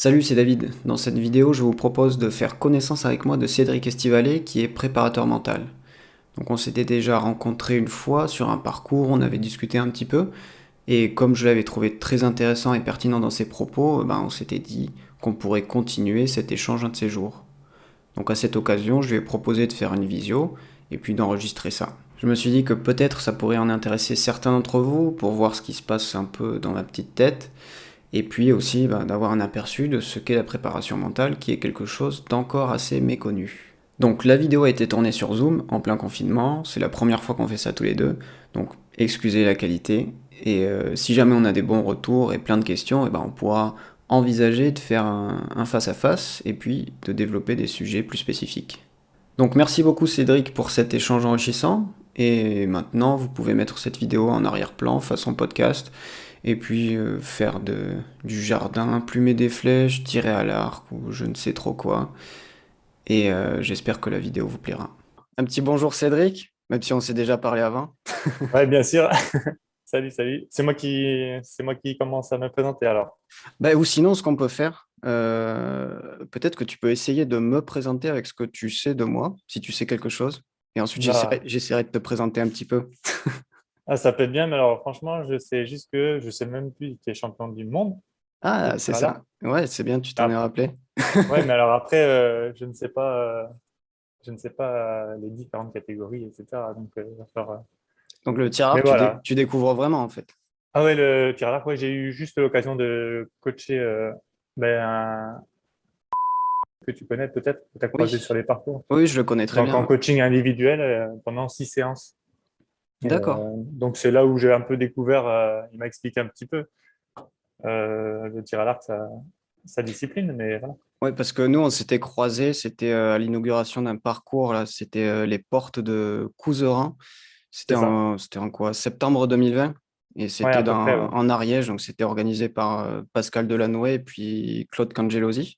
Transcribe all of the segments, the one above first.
Salut, c'est David. Dans cette vidéo, je vous propose de faire connaissance avec moi de Cédric Estivalet, qui est préparateur mental. Donc on s'était déjà rencontré une fois sur un parcours, on avait discuté un petit peu, et comme je l'avais trouvé très intéressant et pertinent dans ses propos, on s'était dit qu'on pourrait continuer cet échange un de ces jours. Donc à cette occasion, je lui ai proposé de faire une visio, et puis d'enregistrer ça. Je me suis dit que peut-être ça pourrait en intéresser certains d'entre vous, pour voir ce qui se passe un peu dans ma petite tête, et puis aussi d'avoir un aperçu de ce qu'est la préparation mentale, qui est quelque chose d'encore assez méconnu. Donc la vidéo a été tournée sur Zoom en plein confinement, c'est la première fois qu'on fait ça tous les deux, donc excusez la qualité, et si jamais on a des bons retours et plein de questions, on pourra envisager de faire un face-à-face et puis de développer des sujets plus spécifiques. Donc merci beaucoup Cédric pour cet échange enrichissant, et maintenant vous pouvez mettre cette vidéo en arrière-plan façon podcast, et puis faire du jardin, plumer des flèches, tirer à l'arc ou je ne sais trop quoi. Et j'espère que la vidéo vous plaira. Un petit bonjour Cédric, même si on s'est déjà parlé avant. Ouais, bien sûr. Salut, salut. C'est moi qui commence à me présenter alors. Ou sinon, ce qu'on peut faire, peut-être que tu peux essayer de me présenter avec ce que tu sais de moi, si tu sais quelque chose. Et ensuite, Bah, j'essaierai de te présenter un petit peu. ça peut être bien, mais alors franchement, je sais juste que je sais même plus qui est champion du monde de Ah, tir c'est à l'arc. ça. Ouais, c'est bien, tu t'en es Ah, rappelé. ouais, mais alors après, je ne sais pas les différentes catégories, etc. Donc, il va falloir, Donc le tir à mais arc, voilà. tu découvres vraiment en fait. Ah ouais, le tir à l'arc, ouais, j'ai eu juste l'occasion de coacher que tu connais peut-être, que tu as croisé Oui, sur les parcours. oui, je le connais très Donc bien. en Ouais. coaching individuel pendant 6 séances. D'accord. Donc c'est là où j'ai un peu découvert, il m'a expliqué un petit peu le tir à l'arc, sa discipline, mais voilà. Ouais, parce que nous, on s'était croisés, c'était à l'inauguration d'un parcours, là, c'était les portes de Couserin. C'est ça. C'était en quoi? Septembre 2020. Et Ouais, c'était à peu près, ouais. en Ariège, donc c'était organisé par Pascal Delannoy et puis Claude Cangelosi.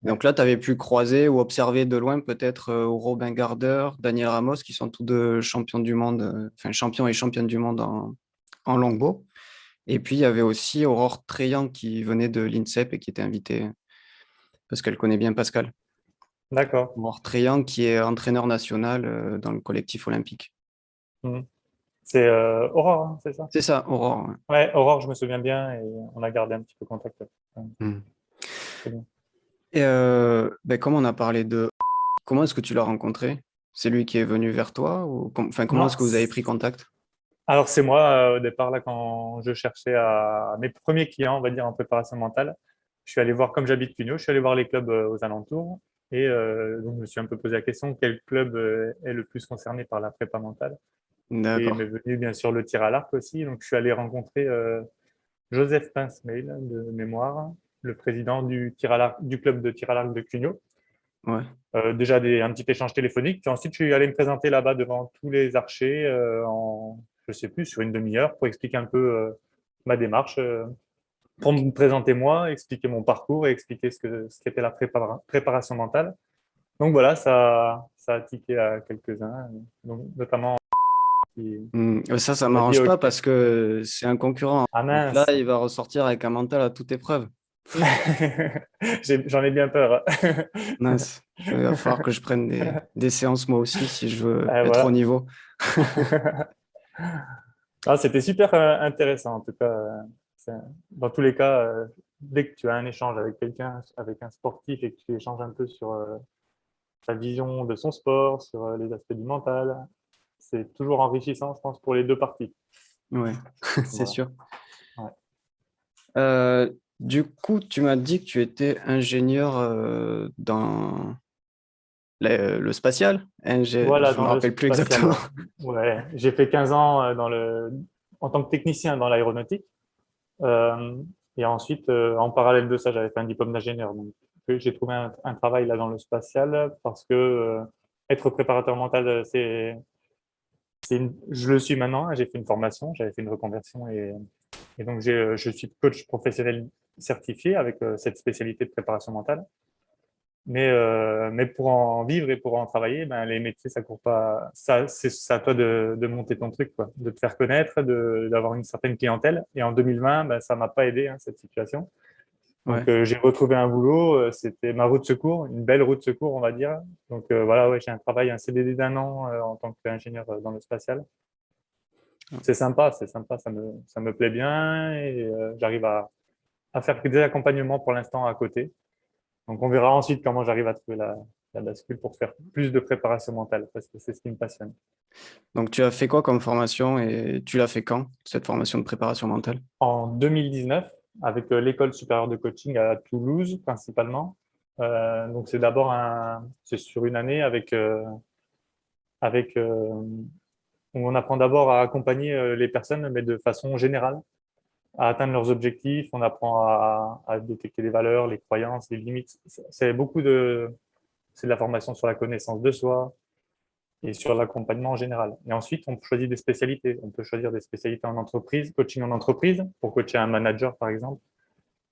Ouais. Donc là, tu avais pu croiser ou observer de loin peut-être Robin Gardeur, Daniel Ramos, qui sont tous deux champions du monde, enfin champions et championnes du monde en longbow. Et puis il y avait aussi Aurore Treillant qui venait de l'INSEP et qui était invitée parce qu'elle connaît bien Pascal. D'accord. Aurore Treillant qui est entraîneur national dans le collectif olympique. Mhm. C'est Aurore, hein, c'est ça? C'est ça, Aurore. Ouais. Ouais, Aurore, je me souviens bien et on a gardé un petit peu contact. Ouais, Mm. c'est bien. Et comme on a parlé de... Comment est-ce que tu l'as rencontré? C'est lui qui est venu vers toi ou enfin, comment Non, est-ce que vous avez pris contact? alors c'est moi au départ là quand je cherchais à mes premiers clients, on va dire en préparation mentale. Je suis allé voir, comme j'habite Cugnot, je suis allé voir les clubs aux alentours et donc je me suis un peu posé la question quel club est le plus concerné par la prépa mentale. Et il D'accord. m'est venu bien sûr le tir à l'arc aussi. Donc je suis allé rencontrer Joseph Pincemail de mémoire, le président du tir à l'arc, du club de tir à l'arc de Cugnot. Ouais. Déjà un petit échange téléphonique. Puis ensuite, je suis allé me présenter là-bas devant tous les archers je sais plus, sur une demi-heure pour expliquer un peu ma démarche, pour me présenter moi, expliquer mon parcours et expliquer ce qu'était la préparation mentale. Donc voilà, ça a tiqué à quelques-uns, donc notamment Ça qui m'a dit m'arrange pas OK. parce que c'est un concurrent. Ah Donc là, mince, il va ressortir avec un mental à toute épreuve. J'en ai bien peur. Mince. Il va falloir que je prenne des séances moi aussi si je veux être au Voilà. niveau. Ah, c'était super intéressant en tout cas. C'est- Dans tous les cas, dès que tu as un échange avec quelqu'un, avec un sportif et que tu échanges un peu sur sa vision de son sport, sur les aspects du mental, c'est toujours enrichissant, je pense, pour les deux parties. Ouais, c'est Voilà. sûr. Ouais. Du coup, tu m'as dit que tu étais ingénieur dans le spatial. Voilà, Je me dans le rappelle plus spatial, exactement. ouais. Ouais. J'ai fait 15 ans en tant que technicien dans l'aéronautique. Euh, et ensuite, en parallèle de ça, j'avais fait un diplôme d'ingénieur. Donc, j'ai trouvé un travail là dans le spatial parce que être préparateur mental, je le suis maintenant. Hein. J'ai fait une formation, j'avais fait une reconversion et donc je suis coach professionnel certifié avec cette spécialité de préparation mentale. Mais pour en vivre et pour en travailler, ben, les métiers, ça court pas. Ça, c'est à toi de monter ton truc, quoi, de te faire connaître, d'avoir une certaine clientèle. Et en 2020, ben, ça m'a pas aidé, hein, cette situation. Ouais. Donc, j'ai retrouvé un boulot. C'était ma roue de secours, une belle roue de secours, on va dire. Donc, voilà, ouais, j'ai un travail, un CDD d'un an en tant qu'ingénieur dans le spatial. C'est sympa, ça me plaît bien et j'arrive à faire des accompagnements pour l'instant à côté. Donc, on verra ensuite comment j'arrive à trouver la bascule pour faire plus de préparation mentale parce que c'est ce qui me passionne. Donc, tu as fait quoi comme formation et tu l'as fait quand, cette formation de préparation mentale? En 2019, avec l'École supérieure de coaching à Toulouse principalement. Donc, c'est sur une année avec où on apprend d'abord à accompagner les personnes, mais de façon générale, à atteindre leurs objectifs. On apprend à détecter les valeurs, les croyances, les limites. C'est de la formation sur la connaissance de soi et sur l'accompagnement en général. Et ensuite, on choisit des spécialités. On peut choisir des spécialités en entreprise, coaching en entreprise, pour coacher un manager, par exemple,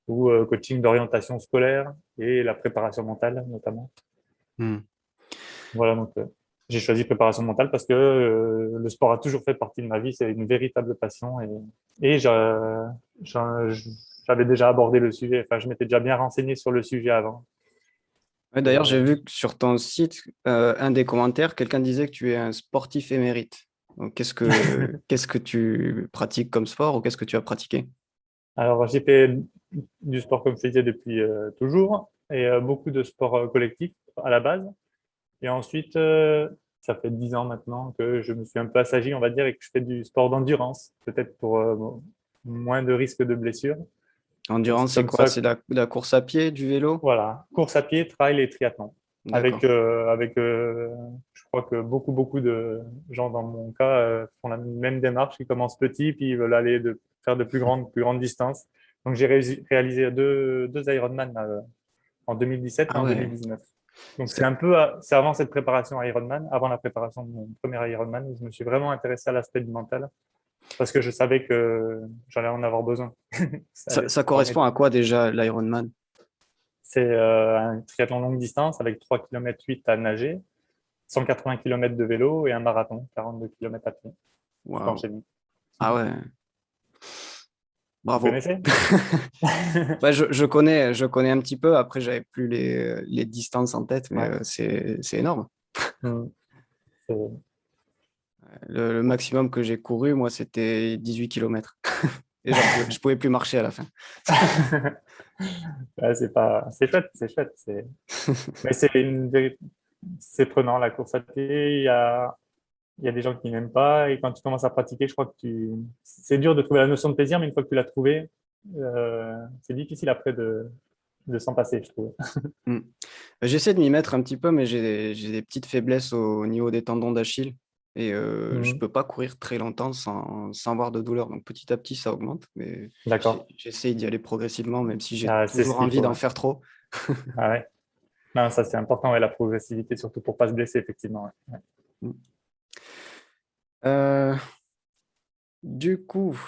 ou coaching d'orientation scolaire et la préparation mentale, notamment. Hmm. Voilà, donc j'ai choisi préparation mentale parce que le sport a toujours fait partie de ma vie. C'est une véritable passion et j'en- j'avais déjà abordé le sujet. Enfin, je m'étais déjà bien renseigné sur le sujet avant. Ouais, Et, d'ailleurs, j'ai vu que sur ton site, un des commentaires, quelqu'un disait que tu es un sportif émérite. Donc, qu'est-ce que tu pratiques comme sport ou qu'est-ce que tu as pratiqué? alors, j'ai fait du sport comme je disais depuis toujours et beaucoup de sports collectifs à la base. Et ensuite, ça fait 10 ans maintenant que je me suis un peu assagi, on va dire, et que je fais du sport d'endurance, peut-être pour moins de risques de blessures. Et c'est Endurance, c'est comme quoi? ça. C'est de la course à pied, du vélo? Voilà, course à pied, trail et triathlon. D'accord. Je crois que beaucoup de gens dans mon cas font la même démarche. Ils commencent petits, puis ils veulent faire de plus grandes distances. Donc j'ai réalisé deux Ironman en 2017 et Ah en ouais. 2019. Donc C'est- c'est avant cette préparation Ironman, avant la préparation de mon premier Ironman, où je me suis vraiment intéressé à l'aspect du mental parce que je savais que j'allais en avoir besoin. Ça Ça correspond à quoi déjà, l'Ironman? C'est un triathlon longue distance avec 3 km 8 à nager, 180 km de vélo et un marathon, 42 km à pied, tout Waouh. enchaîné. Ah ouais, Vous bravo. connaissez? Ouais, je connais un petit peu. Après, j'avais plus les distances en tête, mais Ouais. c'est énorme. Mm. C'est Le maximum que j'ai couru, moi, c'était 18 kilomètres. Et je pouvais plus marcher à la fin. ouais, c'est chouette, c'est chouette. Mais c'est prenant la course à pied. Il y a des gens qui n'aiment pas et quand tu commences à pratiquer, je crois que c'est dur de trouver la notion de plaisir, mais une fois que tu l'as trouvé, c'est difficile après de s'en passer, je trouve. Mm. J'essaie de m'y mettre un petit peu, mais j'ai des petites faiblesses au niveau des tendons d'Achille. Et je Mhm. peux pas courir très longtemps sans avoir de douleur. Donc petit à petit, ça augmente. Mais D'accord. j'essaie d'y aller progressivement, même si j'ai Ah, c'est ce toujours qu'il envie faut. d'en Ouais. faire trop. Ah ouais. Non, ça c'est important, ouais, la progressivité, surtout pour pas se blesser, effectivement. Ouais. Ouais. Mm. Euh, du coup,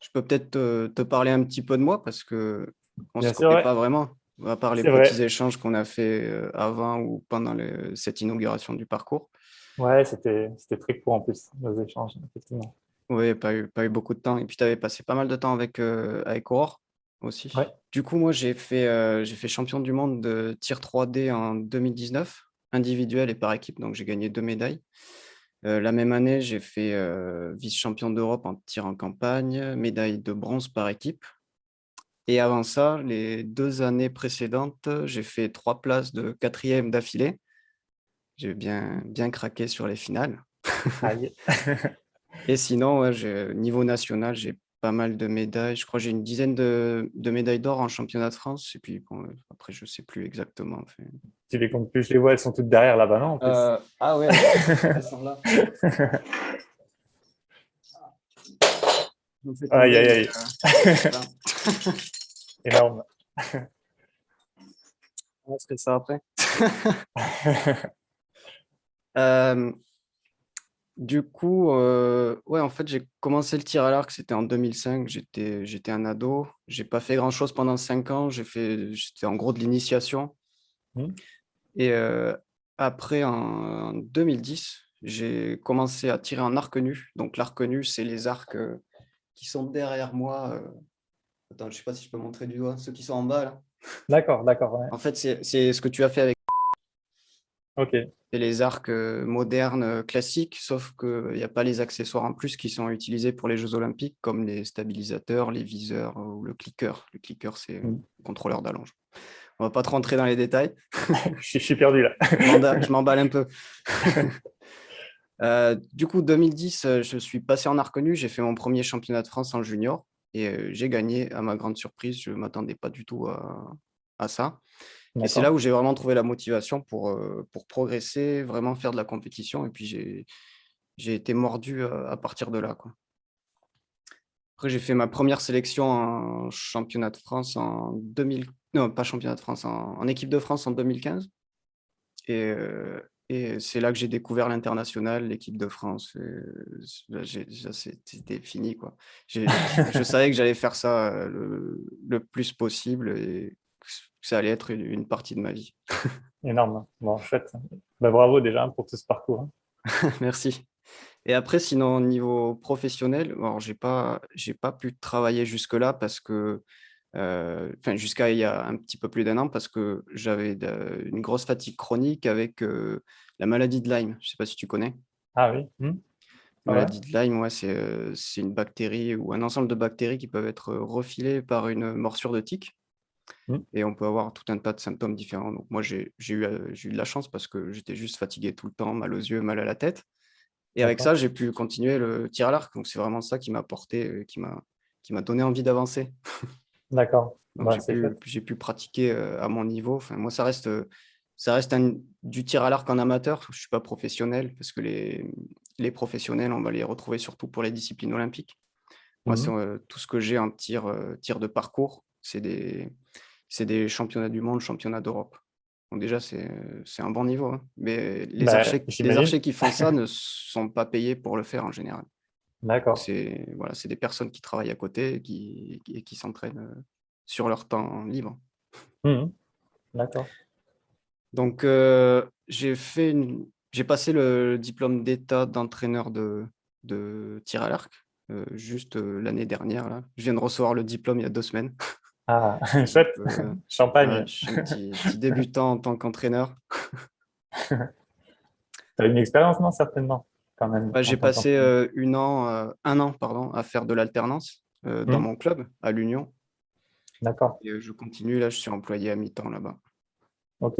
je peux peut-être te parler un petit peu de moi parce que on se Bien sûr, connaît ouais, pas vraiment, à part les c'est petits vrai. échanges qu'on a fait avant ou pendant cette inauguration du parcours. Ouais, c'était très court en plus, nos échanges, effectivement. Oui, pas eu beaucoup de temps. Et puis, tu avais passé pas mal de temps avec Aurore aussi. Ouais. Du coup, moi, j'ai fait champion du monde de tir 3D en 2019, individuel et par équipe. Donc, j'ai gagné 2 médailles. La même année, j'ai fait vice-champion d'Europe en tir en campagne, médaille de bronze par équipe. Et avant ça, les 2 années précédentes, j'ai fait 3 places de quatrième d'affilée. J'ai bien craqué sur les finales. Aïe. Et sinon, ouais, niveau national, j'ai pas mal de médailles. Je crois que j'ai une dizaine de médailles d'or en championnat de France. Et puis, bon, après, je sais plus exactement. Enfin. Tu les comptes plus, je les vois, elles sont toutes derrière là-bas, non, en plus. Ah ouais, elles sont là. Je vous fais Aïe, tomber, aïe, mais aïe. voilà. Énorme. On se fait ça après. Euh, du coup, ouais, en fait, j'ai commencé le tir à l'arc, c'était en 2005. J'étais un ado. J'ai pas fait grand-chose pendant 5 ans. C'était en gros de l'initiation. Hmm. Et après, en 2010, j'ai commencé à tirer en arc nu. Donc, l'arc nu, c'est les arcs qui sont derrière moi. Attends, je sais pas si je peux montrer du doigt. Ceux qui sont en bas, là. D'accord, d'accord, ouais. En fait, c'est ce que tu as fait avec Ok. les arcs modernes classiques, sauf qu'il n'y a pas les accessoires en plus qui sont utilisés pour les Jeux Olympiques, comme les stabilisateurs, les viseurs ou le clicker. Le clicker, c'est Mm. le contrôleur d'allonge. On va pas trop rentrer dans les détails. Je suis perdu là. Je m'emballe un peu. Du coup, 2010, je suis passé en arc nu. J'ai fait mon premier championnat de France en junior et j'ai gagné à ma grande surprise. Je ne m'attendais pas du tout à ça. Et c'est là D'accord. où j'ai vraiment trouvé la motivation pour progresser, vraiment faire de la compétition. Et puis, j'ai été mordu à partir de là, quoi. Après, j'ai fait ma première sélection en championnat de France en 2000. Non, pas championnat de France, en équipe de France en 2015. Et, et c'est là que j'ai découvert l'international, l'équipe de France. Là, c'était fini, quoi. Je savais que j'allais faire ça le plus possible et que ça allait être une partie de ma vie. Énorme. Bon, chouette. Bah, bravo déjà pour tout ce parcours. Merci. Et après, sinon, au niveau professionnel, alors j'ai pas pu travailler jusque-là parce que, enfin, jusqu'à il y a un petit peu plus d'un an, parce que j'avais une grosse fatigue chronique avec la maladie de Lyme. Je sais pas si tu connais. Ah oui. La Ouais. maladie de Lyme, ouais, c'est une bactérie ou un ensemble de bactéries qui peuvent être refilées par une morsure de tique. Mm. Et on peut avoir tout un tas de symptômes différents. Donc moi, j'ai eu de la chance parce que j'étais juste fatigué tout le temps, mal aux yeux, mal à la tête. Et avec D'accord. ça, j'ai pu continuer le tir à l'arc. Donc c'est vraiment ça qui m'a porté, qui m'a donné envie d'avancer. D'accord. Donc Bah, c'est chouette. j'ai pu pratiquer à mon niveau. Enfin, moi, ça reste du tir à l'arc en amateur. Je suis pas professionnel parce que les professionnels, on va les retrouver surtout pour les disciplines olympiques. Moi, c'est Mhm. tout ce que j'ai en tir de parcours, c'est des championnats du monde, championnats d'Europe. Donc déjà, c'est un bon niveau, hein. Mais Bah, les j'imagine. archers qui font ça ne sont pas payés pour le faire en général. Donc D'accord. voilà, c'est des personnes qui travaillent à côté et qui s'entraînent sur leur temps libre. Mhm. D'accord. Donc j'ai passé le diplôme d'état d'entraîneur de tir à l'arc juste l'année dernière là. Je viens de recevoir le diplôme il y a 2 semaines. Ah, Donc, chouette. Champagne. je suis un petit débutant en tant qu'entraîneur. T'as une expérience, non, certainement, quand même, Bah, en j'ai tant passé qu'entraîneur. un an pardon, à faire de l'alternance dans Hmm. mon club à l'Union. D'accord. Et je continue, là, je suis employé à mi-temps là-bas. Ok.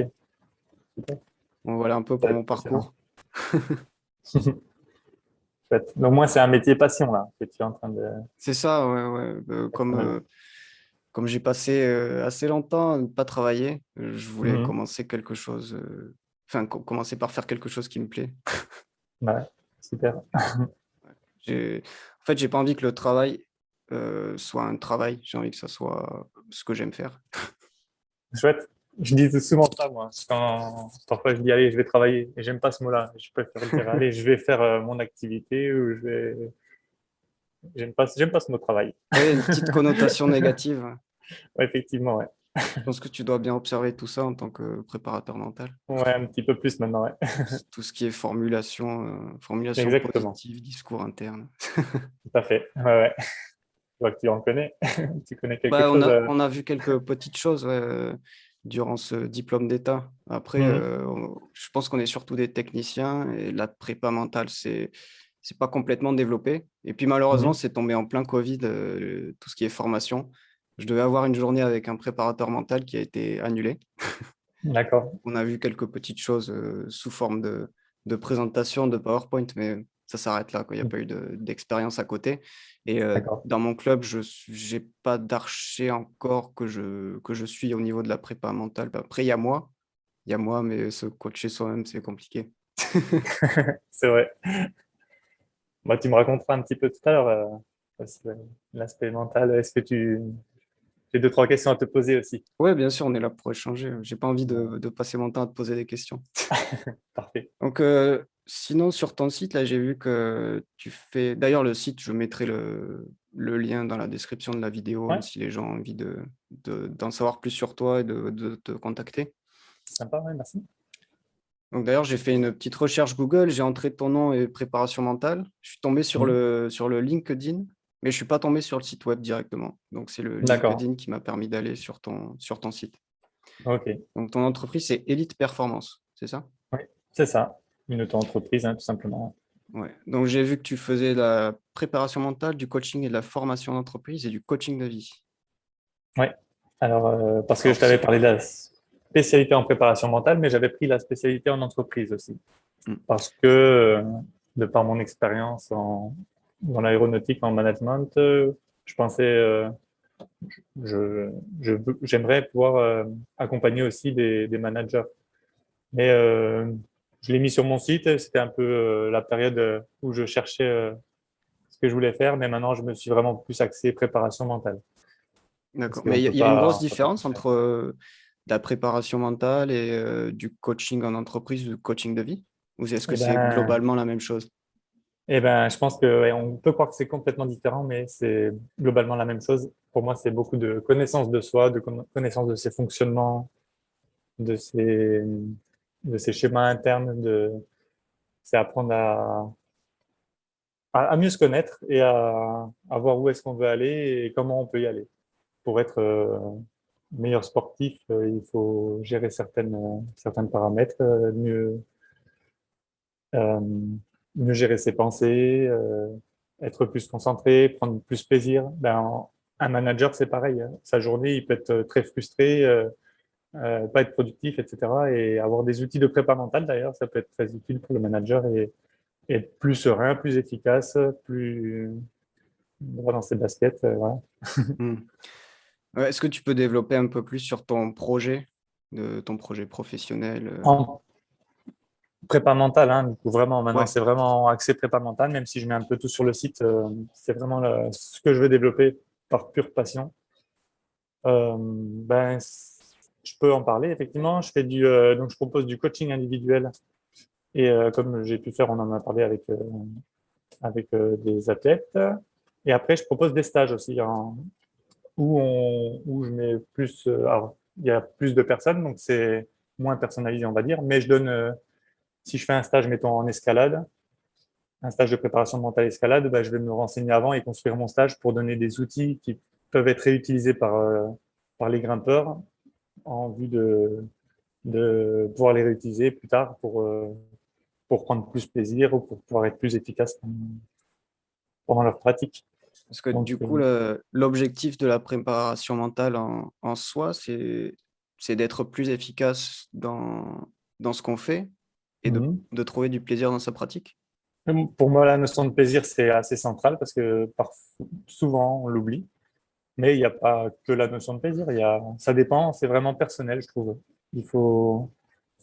Super. Bon, voilà un peu pour mon Excellent. parcours. Chouette. Donc, moi, c'est un métier passion, là, que tu es en train de C'est ça, ouais, ouais. mettre en œuvre. Comme j'ai passé assez longtemps à ne pas travailler, je voulais Mhm. commencer quelque chose, enfin, commencer par faire quelque chose qui me plaît. Ouais, super. J'ai, en fait, j'ai pas envie que le travail soit un travail. J'ai envie que ça soit ce que j'aime faire. Chouette. Je dis souvent ça, moi. Quand parfois je dis, allez, je vais travailler, et j'aime pas ce mot-là. Je préfère dire, allez, je vais faire mon activité ou je vais. J'aime pas ce mot travail. Oui, une petite connotation négative. Ouais, effectivement, ouais. Je pense que tu dois bien observer tout ça en tant que préparateur mental. Ouais, un petit peu plus maintenant, ouais. Tout ce qui est formulation Exactement. positive, discours interne. Tout à fait. Ouais, ouais. Je vois que tu en connais. Tu connais quelque Bah, chose. on a vu quelques petites choses ouais, durant ce diplôme d'État. Après, Mhm. je pense qu'on est surtout des techniciens et la prépa mentale, c'est pas complètement développé. Et puis malheureusement, Mhm. c'est tombé en plein Covid, tout ce qui est formation. Je devais avoir une journée avec un préparateur mental qui a été annulée. D'accord. On a vu quelques petites choses sous forme de présentation, de PowerPoint, mais ça s'arrête là, quoi. Il n'y a pas eu d'expérience à côté. Et D'accord. dans mon club, je n'ai pas d'archer encore que je suis au niveau de la prépa mentale. Après, il y a moi, mais se coacher soi-même, c'est compliqué. C'est vrai. Moi, tu me raconteras un petit peu tout à l'heure l'aspect mental. Est-ce que tu. J'ai deux, trois questions à te poser aussi. Ouais, bien sûr, on est là pour échanger. J'ai pas envie Ouais. de passer mon temps à te poser des questions. Parfait. Donc, sinon, sur ton site, là, j'ai vu que tu fais. D'ailleurs, le site, je mettrai le lien dans la description de la vidéo Ouais, si les gens ont envie d'en savoir plus sur toi et de te contacter. sympa, ouais, merci. Donc, d'ailleurs, j'ai fait une petite recherche Google, j'ai entré ton nom et préparation mentale. Je suis tombé Mhm. sur le LinkedIn. Mais je suis pas tombé sur le site web directement. Donc, c'est le D'accord. LinkedIn qui m'a permis d'aller sur ton site. Ok. Donc, ton entreprise, c'est Elite Performance, c'est ça? Oui, c'est ça. Une auto-entreprise, hein, tout simplement. Ouais. Donc, j'ai vu que tu faisais la préparation mentale, du coaching et de la formation d'entreprise et du coaching de vie. Oui. Alors, parce que je Alors, t'avais c'est... parlé de la spécialité en préparation mentale, mais j'avais pris la spécialité en entreprise aussi. Hmm. Parce que, de par mon expérience dans l'aéronautique, en management, je pensais, j'aimerais pouvoir accompagner aussi des managers. Mais je l'ai mis sur mon site, c'était un peu la période où je cherchais ce que je voulais faire, mais maintenant je me suis vraiment plus axé préparation mentale. Parce D'accord. Mais qu'on peut il y a une grosse pas, on peut pas tout différence faire. entre la préparation mentale et du coaching en entreprise ou du coaching de vie? Ou est-ce que Eh c'est ben, globalement la même chose? je pense que ouais, on peut croire que c'est complètement différent, mais c'est globalement la même chose. Pour moi, c'est beaucoup de connaissance de soi, de connaissance de ses fonctionnements, de ses, de ses schémas internes, c'est apprendre à mieux se connaître et à voir où est-ce qu'on veut aller et comment on peut y aller. Pour être meilleur sportif, il faut gérer certains paramètres, euh, mieux gérer ses pensées, être plus concentré, prendre plus plaisir. Un manager, c'est pareil, hein. Sa journée, il peut être très frustré, pas être productif, etc. Et avoir des outils de prépa mentale, d'ailleurs, ça peut être très utile pour le manager et être plus serein, plus efficace, plus droit dans ses baskets. Voilà. Hmm. Ouais, est-ce que tu peux développer un peu plus sur ton projet professionnel? En prépa mentale, hein, du coup, vraiment, maintenant, Ouais, c'est vraiment axé prépa mentale, même si je mets un peu tout sur le site, c'est vraiment ce que je veux développer par pure passion. Je peux en parler, effectivement. Donc, je propose du coaching individuel. Et comme j'ai pu faire, on en a parlé avec des athlètes. Et après, je propose des stages aussi, où je mets plus. Alors, il y a plus de personnes, donc c'est moins personnalisé, on va dire. Mais si je fais un stage, mettons en escalade, un stage de préparation mentale escalade, je vais me renseigner avant et construire mon stage pour donner des outils qui peuvent être réutilisés par les grimpeurs en vue de pouvoir les réutiliser plus tard pour prendre plus plaisir ou pour pouvoir être plus efficace pendant leur pratique. parce que Donc, du coup, l'objectif de la préparation mentale en soi, c'est d'être plus efficace dans ce qu'on fait et mhm. de trouver du plaisir dans sa pratique. Pour moi, la notion de plaisir, c'est assez central parce que souvent, on l'oublie. Mais il n'y a pas que la notion de plaisir. Ça dépend, c'est vraiment personnel, je trouve. Il faut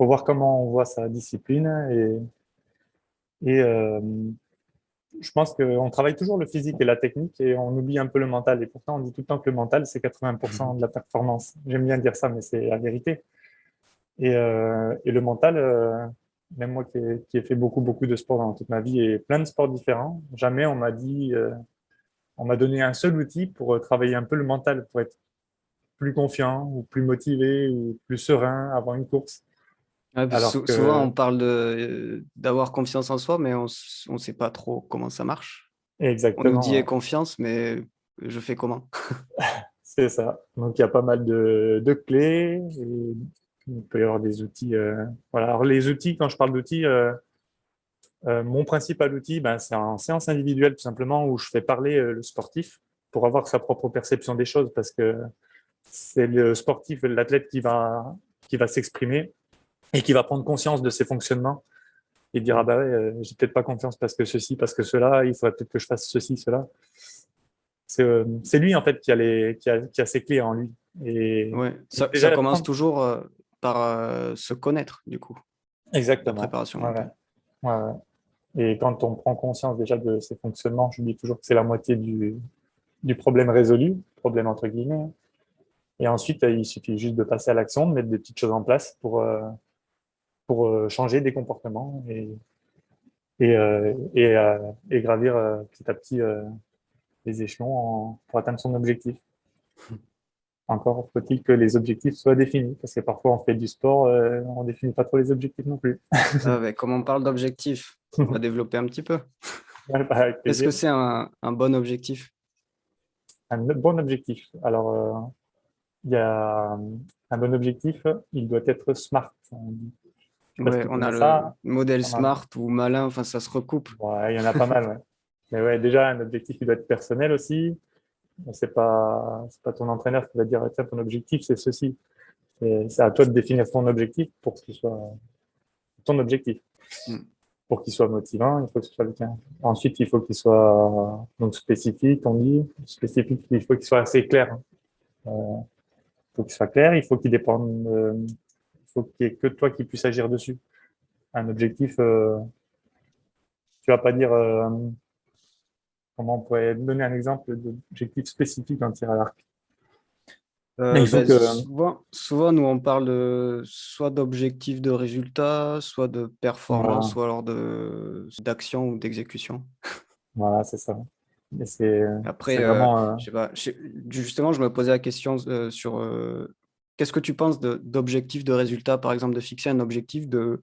voir comment on voit sa discipline et je pense qu'on travaille toujours le physique et la technique et on oublie un peu le mental. Et pourtant, on dit tout le temps que le mental, c'est 80% de la performance. J'aime bien dire ça, mais c'est la vérité. Et le mental, même moi qui ai fait beaucoup, beaucoup de sport dans toute ma vie et plein de sports différents, jamais on m'a donné un seul outil pour travailler un peu le mental, pour être plus confiant ou plus motivé ou plus serein avant une course. Ouais, parce que Alors souvent, que, on parle d'avoir confiance en soi, mais on sait pas trop comment ça marche. On nous exactement, dit: «Aie ouais, confiance», mais je fais comment? c'est ça. Donc il y a pas mal de clés. Et il peut y avoir des outils. Voilà. Alors les outils, quand je parle d'outils, mon principal outil, c'est en séance individuelle tout simplement où je fais parler le sportif pour avoir sa propre perception des choses parce que c'est le sportif, l'athlète qui va s'exprimer et qui va prendre conscience de ses fonctionnements et dire ah Mmh. bah ouais, j'ai peut-être pas confiance parce que ceci, parce que cela, il faudrait peut-être que je fasse ceci, cela. C'est lui en fait qui a ses clés en lui. Et Ouais, donc ça déjà commence prendre toujours, par, se connaître du coup, la exactement. préparation Ouais, ouais, mentale. ouais, ouais. Et quand on prend conscience déjà de ses fonctionnements, je dis toujours que c'est la moitié du problème résolu, problème entre guillemets. Et ensuite, il suffit juste de passer à l'action, de mettre des petites choses en place pour changer des comportements et gravir petit à petit les échelons pour atteindre son objectif. Encore faut-il que les objectifs soient définis, parce que parfois on fait du sport, on définit pas trop les objectifs non plus. Ah beh, comme on parle d'objectifs, on va développer un petit peu. Ouais, avec Qu'est-ce que plaisir. c'est un bon objectif? Un bon objectif. Alors, il y a un bon objectif, il doit être smart. Je sais pas si Ouais, tu on a connais le ça. modèle On a- smart ou malin, enfin ça se recoupe. ouais, il y en a pas mal, ouais. Mais ouais, déjà, un objectif, il doit être personnel aussi. C'est pas ton entraîneur qui va dire, tiens, ton objectif, c'est ceci. C'est à toi de définir ton objectif pour qu'il soit ton objectif. Mm. Pour qu'il soit motivant, il faut que ce soit le tien. Ensuite, il faut qu'il soit donc spécifique, on dit. Spécifique, il faut qu'il soit assez clair. Il faut qu'il soit clair, il faut qu'il dépende, il faut qu'il n'y ait que toi qui puisse agir dessus. Un objectif, tu vas pas dire, comment on pourrait donner un exemple d'objectif spécifique en tir à l'arc. Mais il faut Ben, que, souvent, nous, on parle soit d'objectifs de résultats, soit de performance, voilà, ou alors d'action ou d'exécution. voilà, c'est ça. Et c'est Après, vraiment, je sais pas, justement, je me posais la question sur qu'est-ce que tu penses d'objectifs de résultats, par exemple, de fixer un objectif de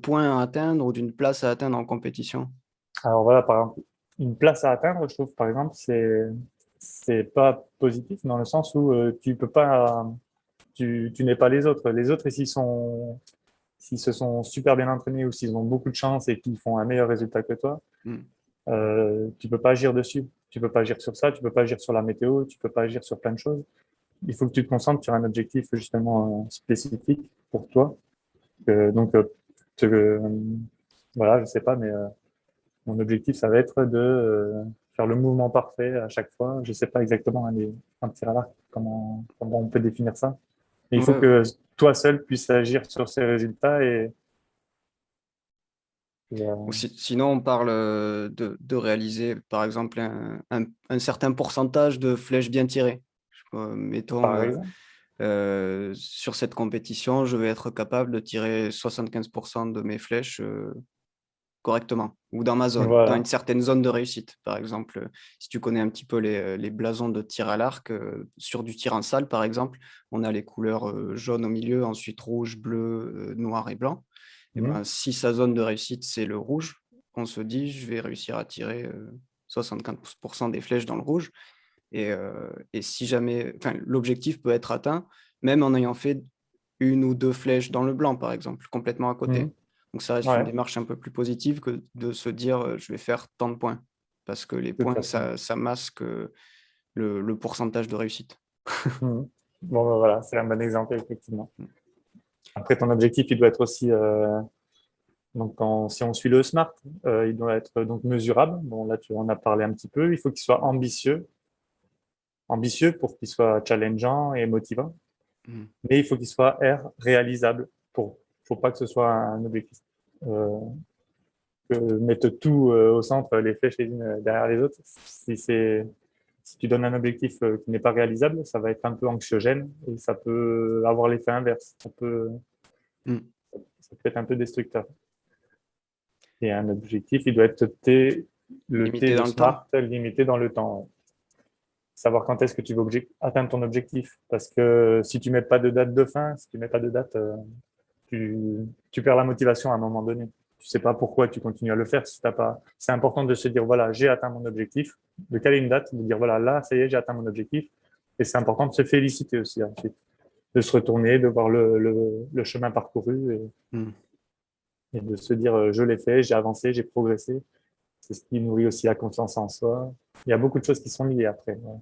points à atteindre ou d'une place à atteindre en compétition? alors voilà, par exemple, une place à atteindre, je trouve, par exemple, c'est pas positif dans le sens où tu peux pas, tu n'es pas les autres. Les autres, s'ils se sont super bien entraînés ou s'ils ont beaucoup de chance et qu'ils font un meilleur résultat que toi, Hmm. tu peux pas agir dessus. Tu peux pas agir sur ça, tu peux pas agir sur la météo, tu peux pas agir sur plein de choses. Il faut que tu te concentres sur un objectif justement spécifique pour toi. Donc, te- voilà, je sais pas, mais mon objectif, ça va être de faire le mouvement parfait à chaque fois. Je sais pas exactement un tir à l'arc, comment on peut définir ça. Mais il faut Ouais. que toi seul puisses agir sur ces résultats et, Ou sinon, on parle de réaliser, par exemple, un certain pourcentage de flèches bien tirées. Je sais pas, mettons, par exemple, sur cette compétition, je vais être capable de tirer 75% de mes flèches correctement, ou dans ma zone, dans une voilà. certaine zone de réussite. Par exemple, si tu connais un petit peu les blasons de tir à l'arc, sur du tir en salle, par exemple, on a les couleurs jaune au milieu, ensuite rouge, bleu, noir et blanc. Et ben, Mhm. si sa zone de réussite, c'est le rouge, on se dit, je vais réussir à tirer 75% des flèches dans le rouge. Et si jamais, enfin, l'objectif peut être atteint, même en ayant fait une ou deux flèches dans le blanc, par exemple, complètement à côté. Mhm. Donc ça reste une Ouais, démarche un peu plus positive que de se dire je vais faire tant de points. Parce que les tout points, à fait. ça masque le pourcentage de réussite. Mhm. Bon, ben voilà, c'est un bon exemple, effectivement. Après, ton objectif, il doit être aussi, donc si on suit le SMART, il doit être donc mesurable. Bon, là, tu en as parlé un petit peu. Il faut qu'il soit ambitieux pour qu'il soit challengeant et motivant. Mm. Mais il faut qu'il soit réalisable. Faut pas que ce soit un objectif. Euh, Mettre tout au centre, les flèches les unes derrière les autres. Si tu donnes un objectif qui n'est pas réalisable, ça va être un peu anxiogène et ça peut avoir l'effet inverse. Mm. Ça peut être un peu destructeur. Et un objectif, il doit être le T Limité de dans le temps. SMART, limité dans le temps. Savoir quand est-ce que tu veux atteindre ton objectif. Parce que si tu mets pas de date de fin, si tu mets pas de date, tu, tu perds la motivation à un moment donné. Tu sais pas pourquoi tu continues à le faire si t'as pas. C'est important de se dire voilà, j'ai atteint mon objectif, de caler une date, de dire voilà, là, ça y est, j'ai atteint mon objectif. Et c'est important de se féliciter aussi ensuite, de se retourner, de voir le chemin parcouru Mm. et de se dire je l'ai fait, j'ai avancé, j'ai progressé. C'est ce qui nourrit aussi la confiance en soi. Il y a beaucoup de choses qui sont liées après. Ouais.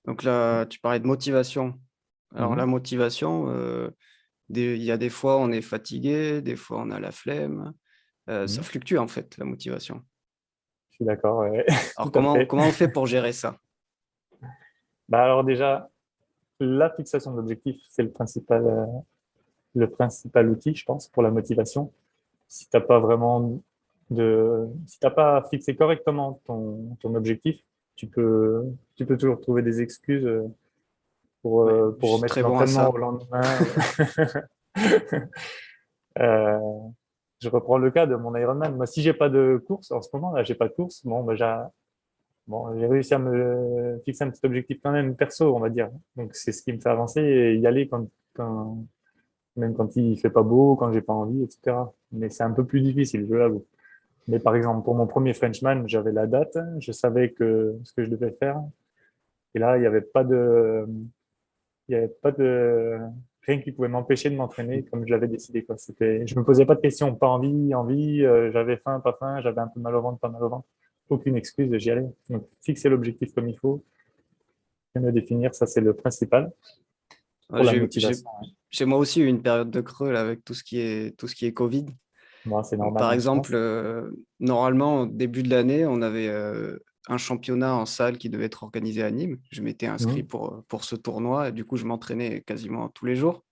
Donc là, tu parlais de motivation. Alors la Mhm. motivation, il y a des fois on est fatigué, des fois on a la flemme. Ça Mhm. fluctue en fait, la motivation. Je suis d'accord, ouais. Alors Tout à fait. comment on fait pour gérer ça? Bah alors déjà, la fixation d'objectifs, c'est le principal outil, je pense, pour la motivation. Si t'as pas vraiment si t'as pas fixé correctement ton objectif, tu peux toujours trouver des excuses Ouais, pour je suis remettre très bon à l'entraînement ça. au lendemain. Euh, je reprends le cas de mon Ironman. Moi, si j'ai pas de course en ce moment, là, j'ai pas de course. Bon, bah, j'ai réussi à me fixer un petit objectif quand même perso, on va dire. Donc, c'est ce qui me fait avancer et y aller même quand il fait pas beau, quand j'ai pas envie, etc. Mais c'est un peu plus difficile, je l'avoue. Mais par exemple, pour mon premier Frenchman, j'avais la date, je savais ce que je devais faire. Et là, il y avait pas de, rien qui pouvait m'empêcher de m'entraîner comme je l'avais décidé, quoi. Je me posais pas de questions, pas envie, envie, j'avais faim, pas faim, j'avais un peu mal au ventre, pas mal au ventre. Aucune excuse, j'y allais. Donc, fixer l'objectif comme il faut, et me définir, ça, c'est le principal Ouais, pour la motivation. Ouais. j'ai moi aussi eu une période de creux là, avec tout ce qui est Covid. Bon, c'est Donc, normal, par hein, je exemple, pense. normalement, au début de l'année, on avait un championnat en salle qui devait être organisé à Nîmes. Je m'étais inscrit Mhm. pour ce tournoi et du coup, je m'entraînais quasiment tous les jours.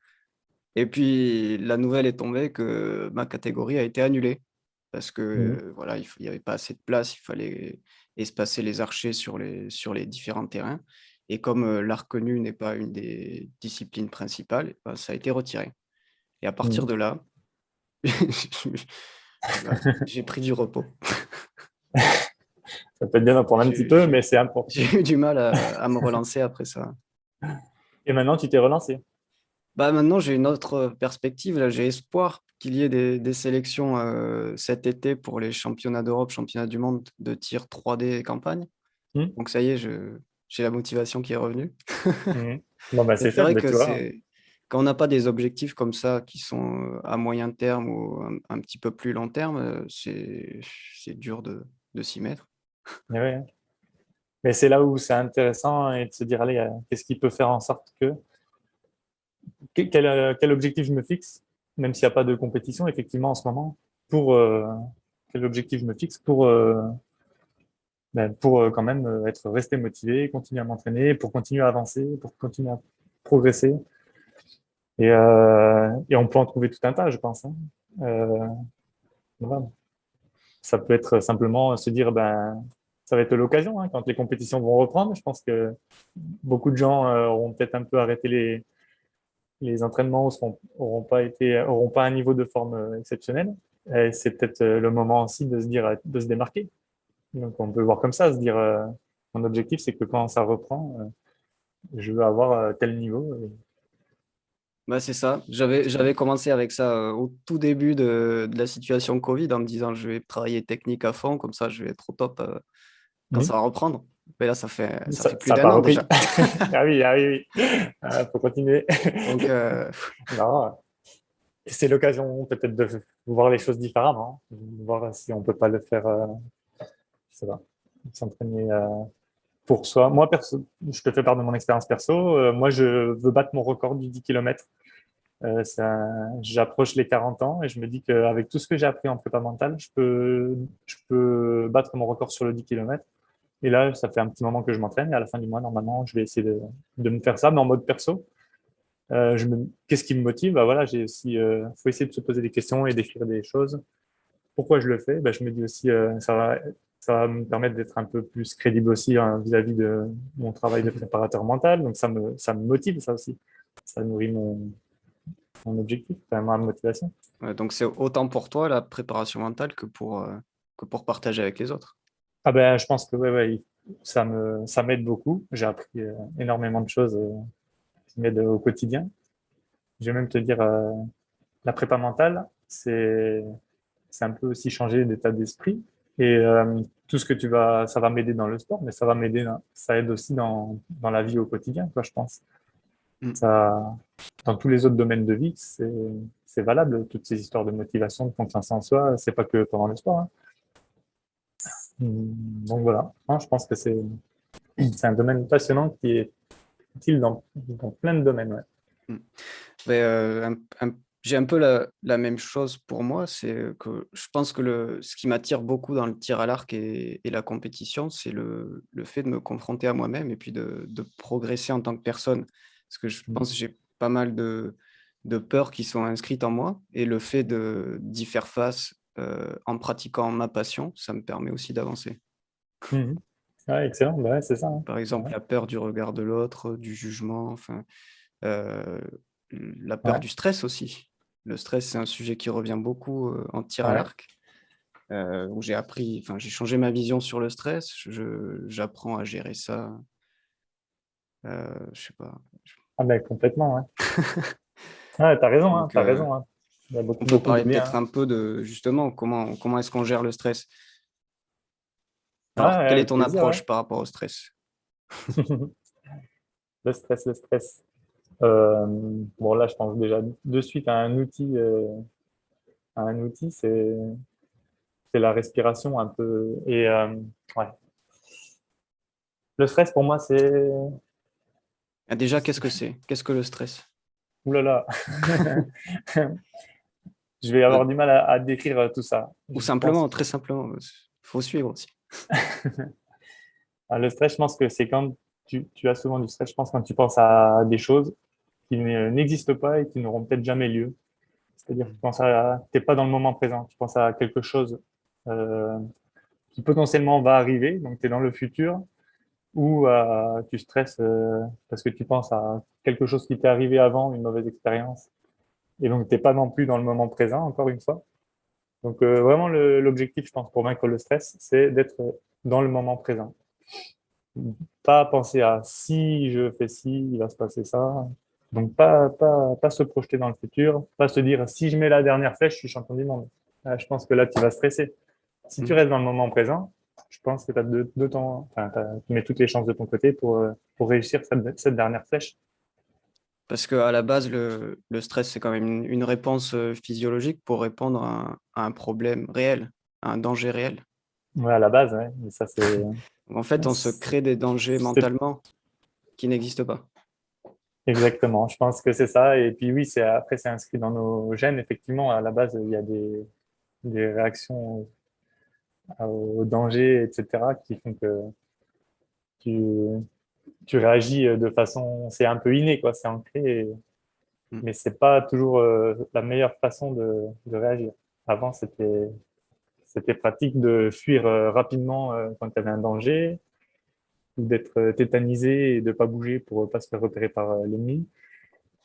Et puis, la nouvelle est tombée que ma catégorie a été annulée parce que Mhm. voilà, il n'y avait pas assez de place, il fallait espacer les archers sur les différents terrains. Et comme l'arc nu n'est pas une des disciplines principales, ben, ça a été retiré. Et à partir Mhm. de là, voilà, j'ai pris du repos. Ça peut être bien d'en prendre un petit J'ai peu, j'ai- mais c'est important. j'ai eu du mal à me relancer après ça. Et maintenant, tu t'es relancé. Bah, maintenant, j'ai une autre perspective. Là, j'ai espoir qu'il y ait des sélections cet été pour les championnats d'Europe, championnats du monde de tir 3D campagne. Mhm. Donc, ça y est, j'ai la motivation qui est revenue. Mhm. Bon, bah, Mais c'est c'est fait, vrai bah, que tu vois. quand on n'a pas des objectifs comme ça qui sont à moyen terme ou un petit peu plus long terme, c'est dur de s'y mettre. Mais ouais. Mais c'est là où c'est intéressant et de se dire, allez, qu'est-ce qui peut faire en sorte quel objectif je me fixe, même s'il n'y a pas de compétition, effectivement, en ce moment, pour quel objectif je me fixe pour quand même être resté motivé, continuer à m'entraîner, pour continuer à avancer, pour continuer à progresser. Et on peut en trouver tout un tas, je pense. Hein. Euh, voilà. Ça peut être simplement se dire, ben, ça va être l'occasion hein, quand les compétitions vont reprendre. Je pense que beaucoup de gens auront peut-être un peu arrêté les entraînements auront pas un niveau de forme exceptionnel. Et c'est peut-être le moment aussi de se dire, de se démarquer. Donc on peut voir comme ça, se dire, mon objectif, c'est que quand ça reprend, je veux avoir tel niveau. Bah, c'est ça. J'avais commencé avec ça au tout début de la situation Covid en me disant je vais travailler technique à fond, comme ça je vais être au top quand ça Mhm. va reprendre. Mais là, ça fait plus Ça n'a d'un pas an repris. déjà. Ah oui, ah oui, oui. Faut continuer. Donc, Non, c'est l'occasion peut-être de voir les choses différemment, hein. Voir si on peut pas le faire, je sais pas, s'entraîner pour soi. Moi, je te fais part de mon expérience perso. Moi, je veux battre mon record du 10 km. J'approche les 40 ans et je me dis qu'avec tout ce que j'ai appris en prépa mentale, je peux battre mon record sur le 10 km. Et là, ça fait un petit moment que je m'entraîne et à la fin du mois, normalement, je vais essayer de me faire ça, mais en mode perso. Qu'est-ce qui me motive? Bah voilà, j'ai aussi, faut essayer de se poser des questions et d'écrire des choses. Pourquoi je le fais? Bah, je me dis aussi, ça va me permettre d'être un peu plus crédible aussi hein, vis-à-vis de mon travail de préparateur mental. Donc ça me motive ça aussi. Ça nourrit mon objectif, enfin, ma motivation. ouais, donc c'est autant pour toi la préparation mentale que pour partager avec les autres. Ah ben, je pense que ouais, ouais, ça m'aide beaucoup. J'ai appris énormément de choses qui m'aident au quotidien. Je vais même te dire, la prépa mentale, c'est un peu aussi changer d'état d'esprit. Et tout ce que ça va m'aider dans le sport, mais ça aide aussi dans la vie au quotidien, quoi, je pense. Mm. Ça, dans tous les autres domaines de vie, c'est valable. Toutes ces histoires de motivation, de confiance en soi, c'est pas que pendant le sport. Hein. Donc voilà, non, je pense que c'est un domaine passionnant qui est utile dans plein de domaines. Ouais. Mm. Mais, j'ai un peu la même chose pour moi, c'est que je pense que ce qui m'attire beaucoup dans le tir à l'arc et la compétition, c'est le fait de me confronter à moi-même et puis de progresser en tant que personne. Parce que je pense que j'ai pas mal de peurs qui sont inscrites en moi et le fait d'y faire face en pratiquant ma passion, ça me permet aussi d'avancer. Mhm. Ouais, excellent, bah ouais, c'est ça. Hein. Par exemple, Ouais. la peur du regard de l'autre, du jugement, enfin, euh, la peur Ouais. du stress aussi. Le stress, c'est un sujet qui revient beaucoup en tir à Ouais. l'arc, où j'ai changé ma vision sur le stress. J'apprends à gérer ça. Je sais pas. Ah ben complètement, ouais. Ouais, t'as raison, hein, Donc, t'as raison, hein. Il y a On beaucoup, peut beaucoup de parler peut-être liens. un peu de justement comment est-ce qu'on gère le stress. Ouais, Alors, ouais, quelle est avec ton plaisir, ouais. approche par rapport au stress? Le stress, le stress. Bon, là, je pense déjà de suite à un outil, c'est la respiration un peu. Et ouais. Le stress, pour moi, c'est. Ah, déjà, qu'est-ce que c'est? Qu'est-ce que le stress? Ouh là là. Je vais avoir Euh, du mal à décrire tout ça. Ou Je pense. simplement, très simplement, faut suivre aussi. Le stress, je pense que c'est quand tu as souvent du stress, je pense, quand tu penses à des choses qui n'existent pas et qui n'auront peut-être jamais lieu. C'est-à-dire que tu penses t'es pas dans le moment présent, tu penses à quelque chose euh, qui potentiellement va arriver, donc tu es dans le futur, ou tu stresses parce que tu penses à quelque chose qui t'est arrivé avant, une mauvaise expérience, et donc tu n'es pas non plus dans le moment présent, encore une fois. Donc vraiment, l'objectif, je pense, pour vaincre le stress, c'est d'être dans le moment présent. Pas penser à si je fais ci, il va se passer ça. Donc pas se projeter dans le futur, pas se dire si je mets la dernière flèche, je suis champion du monde. Je pense que là, tu vas stresser. Si tu Mm. restes dans le moment présent, je pense que tu as de temps, enfin, tu mets toutes les chances de ton côté pour réussir cette dernière flèche. Parce qu'à la base, le stress, c'est quand même une réponse physiologique pour répondre à un problème réel, à un danger réel. Ouais, à la base, ouais. Mais ça, En fait, on se crée des dangers c'est mentalement qui n'existent pas. exactement. Je pense que c'est ça. Et puis oui, après, c'est inscrit dans nos gènes. Effectivement, à la base, il y a des réactions au danger, etc., qui font que tu, tu réagis de façon, c'est un peu inné, quoi, c'est ancré, Mm. mais c'est pas toujours la meilleure façon de réagir. Avant, c'était pratique de fuir rapidement quand il y avait un danger, ou d'être tétanisé et de pas bouger pour pas se faire repérer par l'ennemi.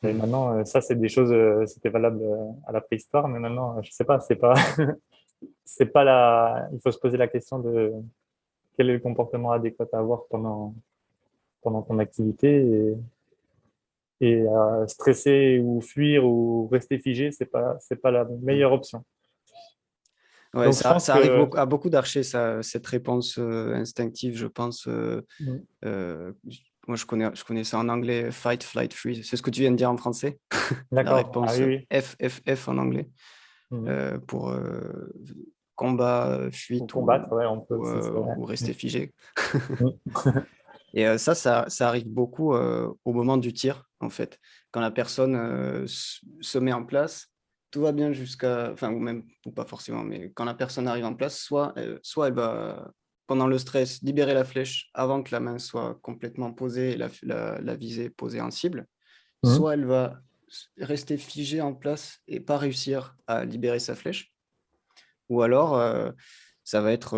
Et Mm. maintenant, ça, c'est des choses, c'était valable à la préhistoire, mais maintenant, je sais pas, c'est pas, c'est pas la, il faut se poser la question de quel est le comportement adéquat à avoir pendant ton activité et stresser ou fuir ou rester figé, c'est pas la Mm. meilleure option. Ouais, Donc je pense ça arrive que à beaucoup d'archers, cette réponse instinctive, je pense. Euh, Moi, je connais ça en anglais, fight, flight, freeze. C'est ce que tu viens de dire en français, la d'accord, ah réponse oui, oui. FFF en anglais, Mhm. pour combat, Pour fuite combattre, ouais, on peut aussi. ou rester figé. Mhm. Et ça arrive beaucoup au moment du tir, en fait. Quand la personne se met en place, tout va bien jusqu'à, enfin, ou même, ou pas forcément, mais quand la personne arrive en place, soit elle va, pendant le stress, libérer la flèche avant que la main soit complètement posée et la visée posée en cible, Mhm. soit elle va rester figée en place et pas réussir à libérer sa flèche, ou alors ça va être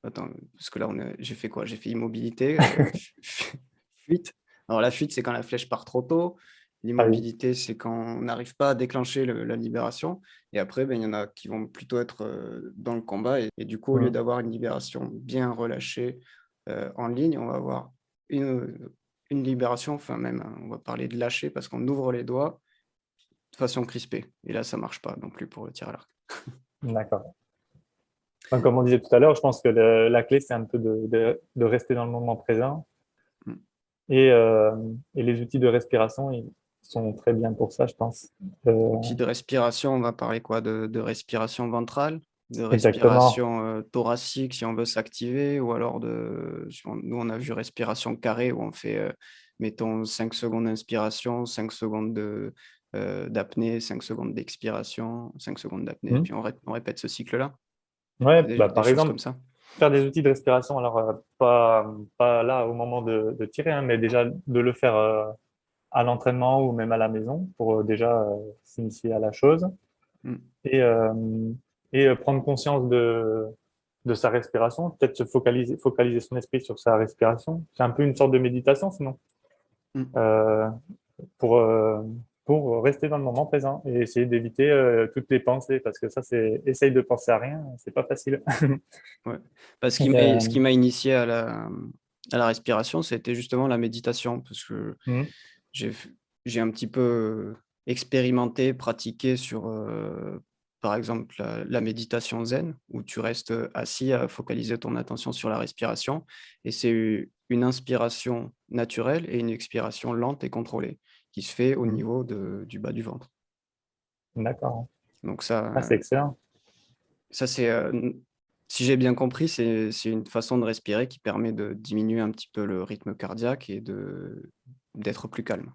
attends, parce que là j'ai fait quoi? J'ai fait immobilité, fuite. Alors la fuite, c'est quand la flèche part trop tôt. Ah oui. L'immobilité, c'est quand on n'arrive pas à déclencher la libération. Et après, ben, il y en a qui vont plutôt être dans le combat. Et du coup, au lieu Mhm. d'avoir une libération bien relâchée en ligne, on va avoir une, une libération, enfin même, hein, on va parler de lâcher parce qu'on ouvre les doigts de façon crispée. Et là, ça marche pas non plus pour le tir à l'arc. D'accord. Donc, comme on disait tout à l'heure, je pense que la clé, c'est un peu de rester dans le moment présent. Mm. Et, euh, et les outils de respiration, ils sont très bien pour ça, je pense. Euh, Outil de respiration, on va parler quoi? De respiration ventrale, de exactement. respiration thoracique si on veut s'activer, ou alors nous on a vu respiration carrée où on fait, mettons, 5 secondes d'inspiration, 5 secondes d'apnée, 5 secondes d'expiration, 5 secondes d'apnée, et Mhm. puis on répète ce cycle-là. Ouais, Des par choses exemple, comme ça. faire des outils de respiration, alors pas là au moment de tirer, hein, mais déjà de le faire à l'entraînement ou même à la maison pour déjà s'initier à la chose Mm. et, euh, et prendre conscience de sa respiration, peut-être focaliser son esprit sur sa respiration. C'est un peu une sorte de méditation sinon, Mm. euh, pour, euh, pour rester dans le moment présent et essayer d'éviter toutes les pensées parce que ça, essaye de penser à rien, c'est pas facile. Ouais. Bah, Et, ce qui m'a initié à la respiration, c'était justement la méditation, parce que mhm, j'ai, j'ai un petit peu. expérimenter, pratiquer sur, par exemple, la méditation zen, où tu restes assis à focaliser ton attention sur la respiration et c'est une inspiration naturelle et une expiration lente et contrôlée qui se fait au Mhm. niveau du bas du ventre. D'accord. Donc Ah, c'est excellent. ça c'est, si j'ai bien compris, c'est une façon de respirer qui permet de diminuer un petit peu le rythme cardiaque et d'être plus calme.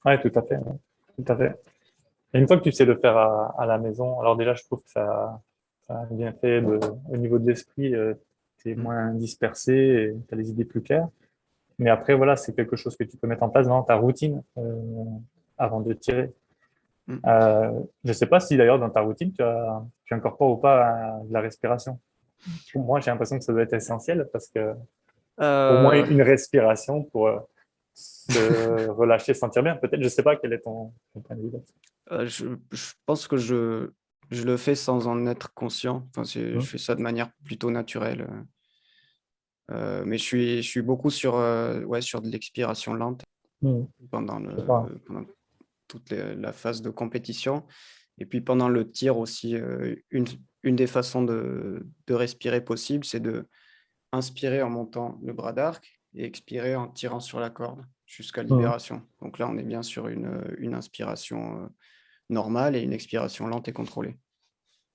Ouais, tout à fait. Ouais. Tout à fait. Et une fois que tu sais le faire à la maison, alors déjà, je trouve que ça a bien fait au niveau de l'esprit, tu es Mmh. moins dispersé et tu as les idées plus claires. Mais après, voilà, c'est quelque chose que tu peux mettre en place dans ta routine avant de tirer. Mmh. Je ne sais pas si d'ailleurs dans ta routine, tu incorpores ou pas de la respiration. Pour moi, j'ai l'impression que ça doit être essentiel parce que au moins Heu une respiration pour se relâcher, se sentir bien. Peut-être, je ne sais pas quel est ton point de vue là-dessus. Je pense que je le fais sans en être conscient. Enfin, je Hmm. fais ça de manière plutôt naturelle, mais je suis beaucoup sur, ouais, sur de l'expiration lente Hmm. Je sais pas. pendant toute la phase de compétition et puis pendant le tir aussi, une des façons de respirer possible, c'est d'inspirer en montant le bras d'arc et expirer en tirant sur la corde jusqu'à Hmm. libération. Donc là, on est bien sur une inspiration, normale et une expiration lente et contrôlée.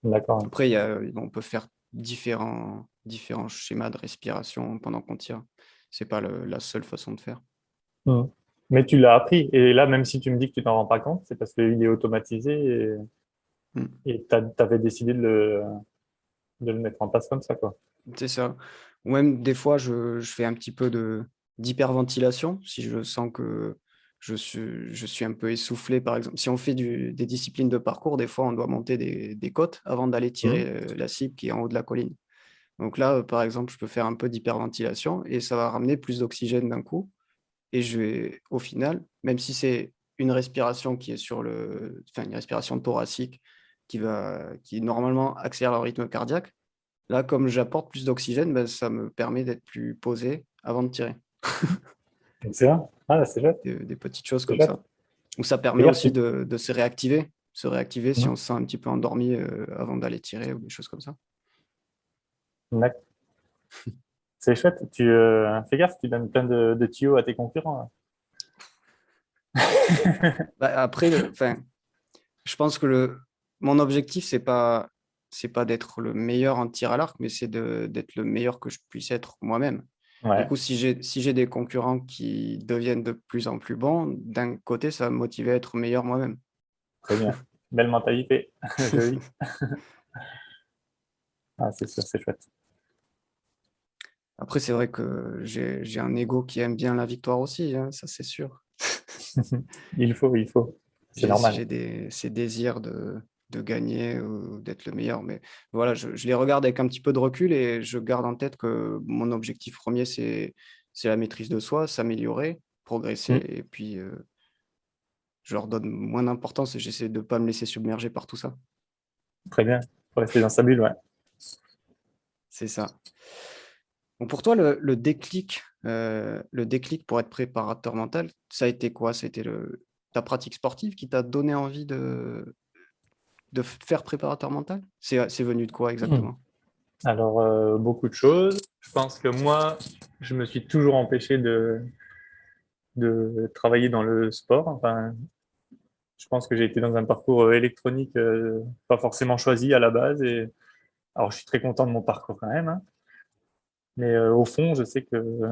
D'accord. Après, on peut faire différents schémas de respiration pendant qu'on tire. C'est pas la seule façon de faire. Hmm. Mais tu l'as appris. Et là, même si tu me dis que tu t'en rends pas compte, c'est parce qu'il est automatisé Mmh. et tu avais décidé de le mettre en place comme ça, quoi. C'est ça. Ou même des fois, je fais un petit peu d'hyperventilation si je sens que je suis un peu essoufflé, par exemple. Si on fait des disciplines de parcours, des fois, on doit monter des côtes avant d'aller Hmm. tirer, la cible qui est en haut de la colline. Donc là, par exemple, je peux faire un peu d'hyperventilation et ça va ramener plus d'oxygène d'un coup. Et je vais au final, même si c'est une respiration qui est une respiration thoracique qui normalement accélère le rythme cardiaque, là, comme j'apporte plus d'oxygène, bah, ça me permet d'être plus posé avant de tirer. Excellent. Ah, c'est chouette. Des petites choses C'est comme chouette. ça. Ou ça permet Regarde, aussi de se réactiver si Hmm. on se sent un petit peu endormi, avant d'aller tirer ou des choses comme ça. D'accord. C'est chouette. Fais gaffe, tu donnes plein de tuyaux à tes concurrents, là. Bah, après je pense que mon objectif, c'est pas d'être le meilleur en tir à l'arc, mais c'est d'être le meilleur que je puisse être moi-même. Du Ouais, coup, si j'ai des concurrents qui deviennent de plus en plus bons, d'un côté, ça va me motiver à être meilleur moi-même. très bien. Belle mentalité. Joli. Ah, c'est sûr, c'est chouette. Après, c'est vrai que j'ai un ego qui aime bien la victoire aussi, hein, ça c'est sûr. Il faut, il faut. C'est normal. J'ai ces désirs de gagner ou d'être le meilleur, mais voilà, je les regarde avec un petit peu de recul et je garde en tête que mon objectif premier c'est la maîtrise de soi, s'améliorer, progresser Hmm. et puis, je leur donne moins d'importance et j'essaie de pas me laisser submerger par tout ça. Très bien. Faut rester dans sa bulle, ouais. C'est ça. Donc pour toi, le déclic pour être préparateur mental, ça a été quoi? Ça a été ta pratique sportive qui t'a donné envie de faire préparateur mental? C'est venu de quoi Hmm. exactement? Alors, beaucoup de choses. Je pense que moi, je me suis toujours empêché de travailler dans le sport. Enfin, je pense que j'ai été dans un parcours électronique pas forcément choisi à la base. Et alors, je suis très content de mon parcours quand même, hein. Mais au fond, je sais que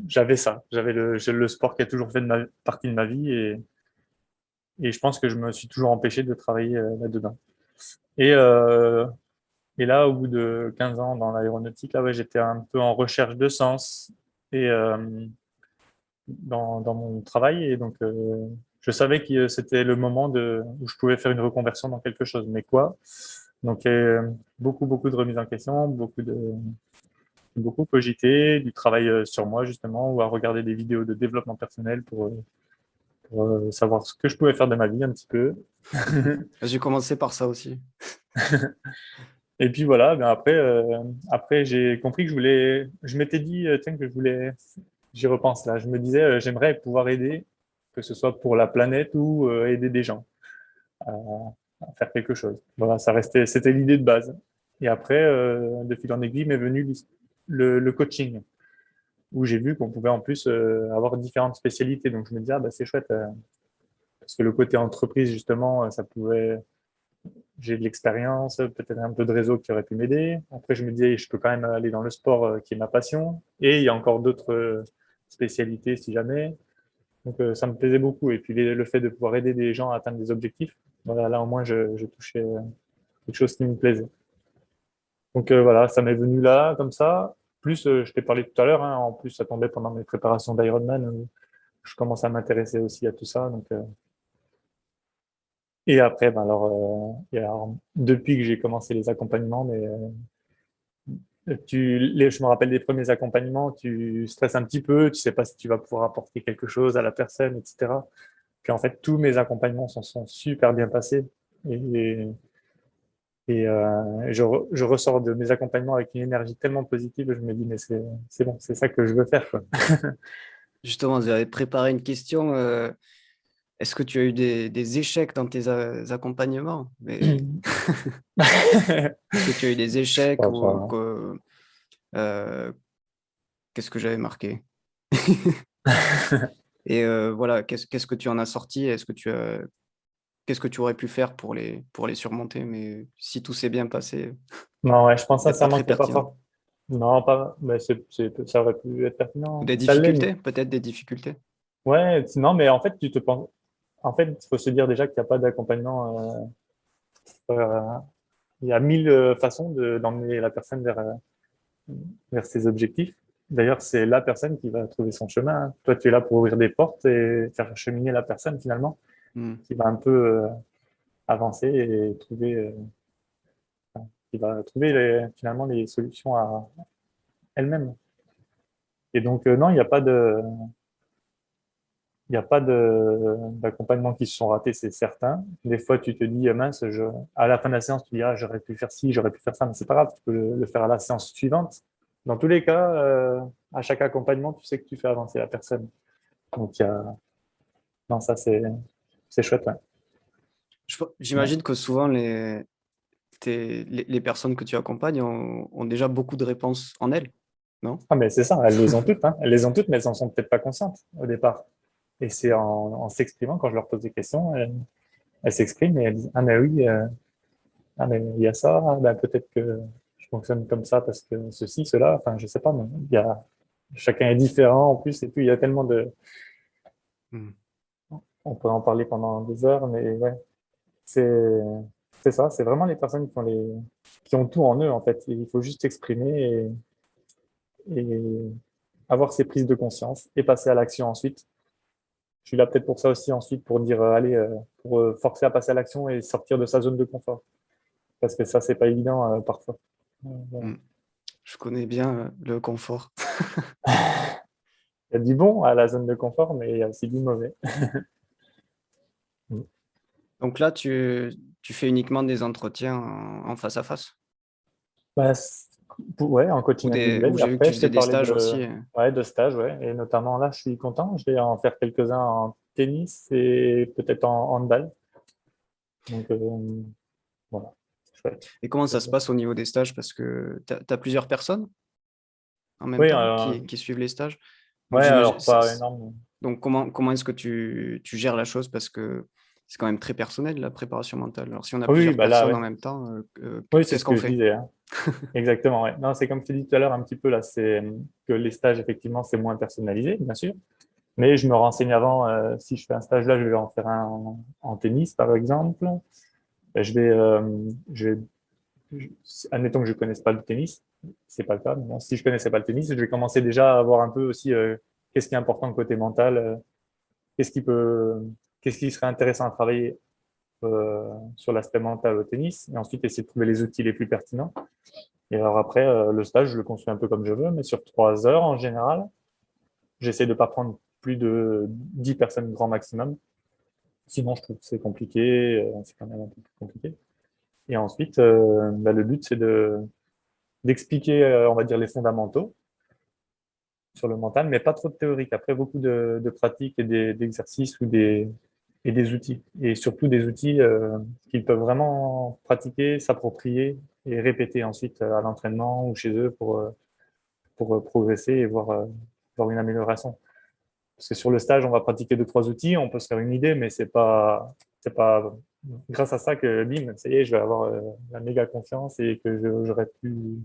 j'avais ça. J'avais le sport qui a toujours fait partie de ma vie et je pense que je me suis toujours empêché de travailler là-dedans. Et, euh, et là, au bout de 15 ans dans l'aéronautique, là, ouais, j'étais un peu en recherche de sens et dans mon travail. Et donc, je savais que c'était le moment où je pouvais faire une reconversion dans quelque chose. Mais quoi? Donc, beaucoup, beaucoup de remises en question, beaucoup cogité, du travail sur moi justement, ou à regarder des vidéos de développement personnel pour savoir ce que je pouvais faire de ma vie un petit peu. J'ai commencé par ça aussi. Et puis voilà, ben après j'ai compris que je m'étais dit, tiens, que j'y repense là, je me disais, j'aimerais pouvoir aider que ce soit pour la planète ou aider des gens à, à faire quelque chose. Voilà, c'était l'idée de base. Et après, de fil en aiguille, m'est venu le coaching, où j'ai vu qu'on pouvait en plus avoir différentes spécialités. Donc je me disais, ah, bah, c'est chouette, parce que le côté entreprise, justement, ça pouvait j'ai de l'expérience, peut-être un peu de réseau qui aurait pu m'aider. Après, je me disais, je peux quand même aller dans le sport qui est ma passion. Et il y a encore d'autres spécialités si jamais. Donc, ça me plaisait beaucoup. Et puis, le fait de pouvoir aider des gens à atteindre des objectifs, voilà, là, au moins, je touchais quelque chose qui me plaisait. Donc, voilà, ça m'est venu là, comme ça. Plus, je t'ai parlé tout à l'heure, hein, en plus, ça tombait pendant mes préparations d'Ironman, où je commence à m'intéresser aussi à tout ça. Donc, et après, ben alors, depuis que j'ai commencé les accompagnements, mais je me rappelle des premiers accompagnements, tu stresses un petit peu, tu sais pas si tu vas pouvoir apporter quelque chose à la personne, etc. Puis en fait, tous mes accompagnements sont super bien passés. Et, je ressors de mes accompagnements avec une énergie tellement positive, je me dis, mais c'est bon, c'est ça que je veux faire, quoi. Justement, j'avais préparé une question. Est-ce que tu as eu des échecs dans tes accompagnements? Mais est-ce que tu as eu des échecs ou Enfin, euh, qu'est-ce que j'avais marqué? Et voilà, qu'est-ce que tu en as sorti? Qu'est-ce que tu aurais pu faire pour les surmonter? Mais si tout s'est bien passé, non, ouais, je c'est pense peut-être pas sincèrement très que c'est pas pertinent. fort. Non, pas, mais ça aurait pu être Ou pertinent. des Ça l'est, mais difficultés? Peut-être des difficultés? ouais, non, mais en fait, tu te penses, en fait, il faut se dire déjà qu'il n'y a pas d'accompagnement. Il y a mille façons d'emmener la personne vers ses objectifs. D'ailleurs, c'est la personne qui va trouver son chemin, hein. Toi, tu es là pour ouvrir des portes et faire cheminer la personne finalement, Hmm. qui va un peu avancer et qui va trouver finalement les solutions à elle-même. Et donc, non, il n'y a pas d'accompagnement qui se sont ratés, c'est certain. Des fois, tu te dis, mince, à la fin de la séance, tu dis, ah, j'aurais pu faire ci, j'aurais pu faire ça, mais c'est pas grave, tu peux le faire à la séance suivante. Dans tous les cas, à chaque accompagnement, tu sais que tu fais avancer la personne. Donc, non, ça, c'est chouette, ouais. Ouais. J'imagine que souvent les personnes que tu accompagnes ont déjà beaucoup de réponses en elles, non? Ah, mais c'est ça, elles les ont toutes, hein. Elles les ont toutes, mais elles n'en sont peut-être pas conscientes au départ. Et c'est en s'exprimant, quand je leur pose des questions, elles s'expriment et elles disent, ah, mais oui, ah, mais il y a ça, ah, ben, peut-être que je fonctionne comme ça parce que ceci, cela, enfin, je sais pas, mais chacun est différent en plus, et puis il y a tellement de, Hmm. on peut en parler pendant des heures, mais ouais, c'est, c'est ça, c'est vraiment les personnes qui ont tout en eux, en fait. Il faut juste s'exprimer et avoir ces prises de conscience et passer à l'action ensuite. Je suis là peut-être pour ça aussi ensuite, pour dire, allez, pour forcer à passer à l'action et sortir de sa zone de confort. Parce que ça, c'est pas évident parfois. Voilà. Hmm. Je connais bien le confort. Il y a du bon à la zone de confort, mais il y a aussi du mauvais. Donc là, tu fais uniquement des entretiens en face à face? Bah, ouais, en coaching Ou individuel. Et j'ai vu que tu après, je faisais t'ai des parlé stages aussi. ouais, de stage, ouais. Et notamment là, je suis content. Je vais en faire quelques-uns en tennis et peut-être en handball. Donc, voilà. Chouette. Et comment ça Chouette, se chouette. passe au niveau des stages? Parce que tu as plusieurs personnes en même Oui, temps qui suivent les stages? Donc ouais, j'imagine alors pas énorme. donc comment est-ce que tu gères la chose? Parce que c'est quand même très personnel, la préparation mentale. Alors si on a Oui, plusieurs bah là, personnes en ouais. même temps, Oui, c'est qu'est-ce ce qu'on que je fait? disais, hein. Exactement, ouais. Non, c'est comme je t'ai dit tout à l'heure un petit peu là, c'est que les stages, effectivement, c'est moins personnalisé, bien sûr. Mais je me renseigne avant, si je fais un stage là, je vais en faire un en tennis, par exemple. Ben, je- admettons que je ne connaisse pas le tennis, c'est pas le cas. Mais bon, si je connaissais pas le tennis, je vais commencer déjà à voir un peu aussi qu'est-ce qui est important côté mental, qu'est-ce qui peut, qu'est-ce qui serait intéressant à travailler sur l'aspect mental au tennis, et ensuite essayer de trouver les outils les plus pertinents. Et alors après, le stage, je le construis un peu comme je veux, mais sur 3 heures en général, j'essaie de pas prendre plus de 10 personnes grand maximum. Sinon, je trouve que c'est compliqué, c'est quand même un peu plus compliqué. Et ensuite, bah, le but, c'est d'expliquer, on va dire, les fondamentaux sur le mental, mais pas trop de théorique. Après, beaucoup de pratiques et d'exercices et des outils. Et surtout des outils qu'ils peuvent vraiment pratiquer, s'approprier et répéter ensuite à l'entraînement ou chez eux pour progresser et voir une amélioration. Parce que sur le stage, on va pratiquer deux, trois outils, on peut se faire une idée, mais c'est pas grâce à ça que, bim, ça y est, je vais avoir la méga confiance et que j'aurais plus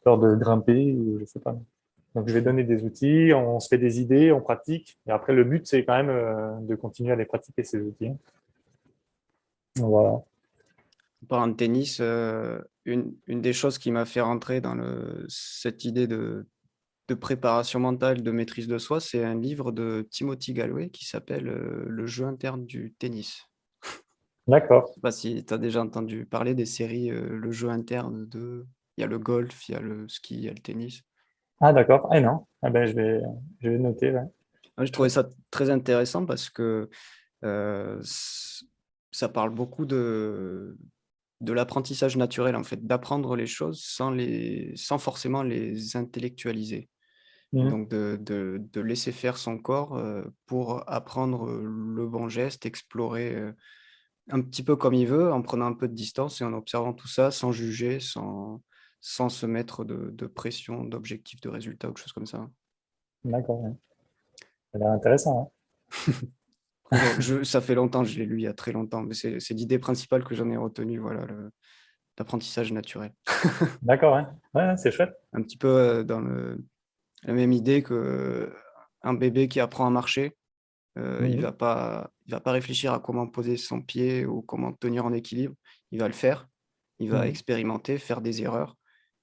peur de grimper ou je sais pas. Donc, je vais donner des outils, on se fait des idées, on pratique. Et après, le but, c'est quand même de continuer à les pratiquer, ces outils. Voilà. En parlant de tennis, une des choses qui m'a fait rentrer dans cette idée de préparation mentale, de maîtrise de soi, c'est un livre de Timothy Gallwey qui s'appelle Le jeu interne du tennis. D'accord. Je sais pas si tu as déjà entendu parler des séries Le jeu interne il y a le golf, il y a le ski, il y a le tennis. Ah, d'accord. Ah, non. Ah, ben, je vais noter. Ouais. Moi, je trouvais ça très intéressant parce que ça parle beaucoup de l'apprentissage naturel, en fait, d'apprendre les choses sans forcément les intellectualiser. Mhm. Donc de laisser faire son corps pour apprendre le bon geste, explorer un petit peu comme il veut, en prenant un peu de distance et en observant tout ça, sans juger, sans se mettre de pression, d'objectifs, de résultats ou quelque chose comme ça. D'accord. Ouais. Ça a l'air intéressant. Bon, ça fait longtemps, je l'ai lu il y a très longtemps, mais c'est l'idée principale que j'en ai retenue, voilà, l'apprentissage naturel. D'accord. Ouais, ouais, c'est chouette. Un petit peu dans la même idée que un bébé qui apprend à marcher, Mhm. il va pas réfléchir à comment poser son pied ou comment tenir en équilibre. Il va le faire, il va Mhm. expérimenter, faire des erreurs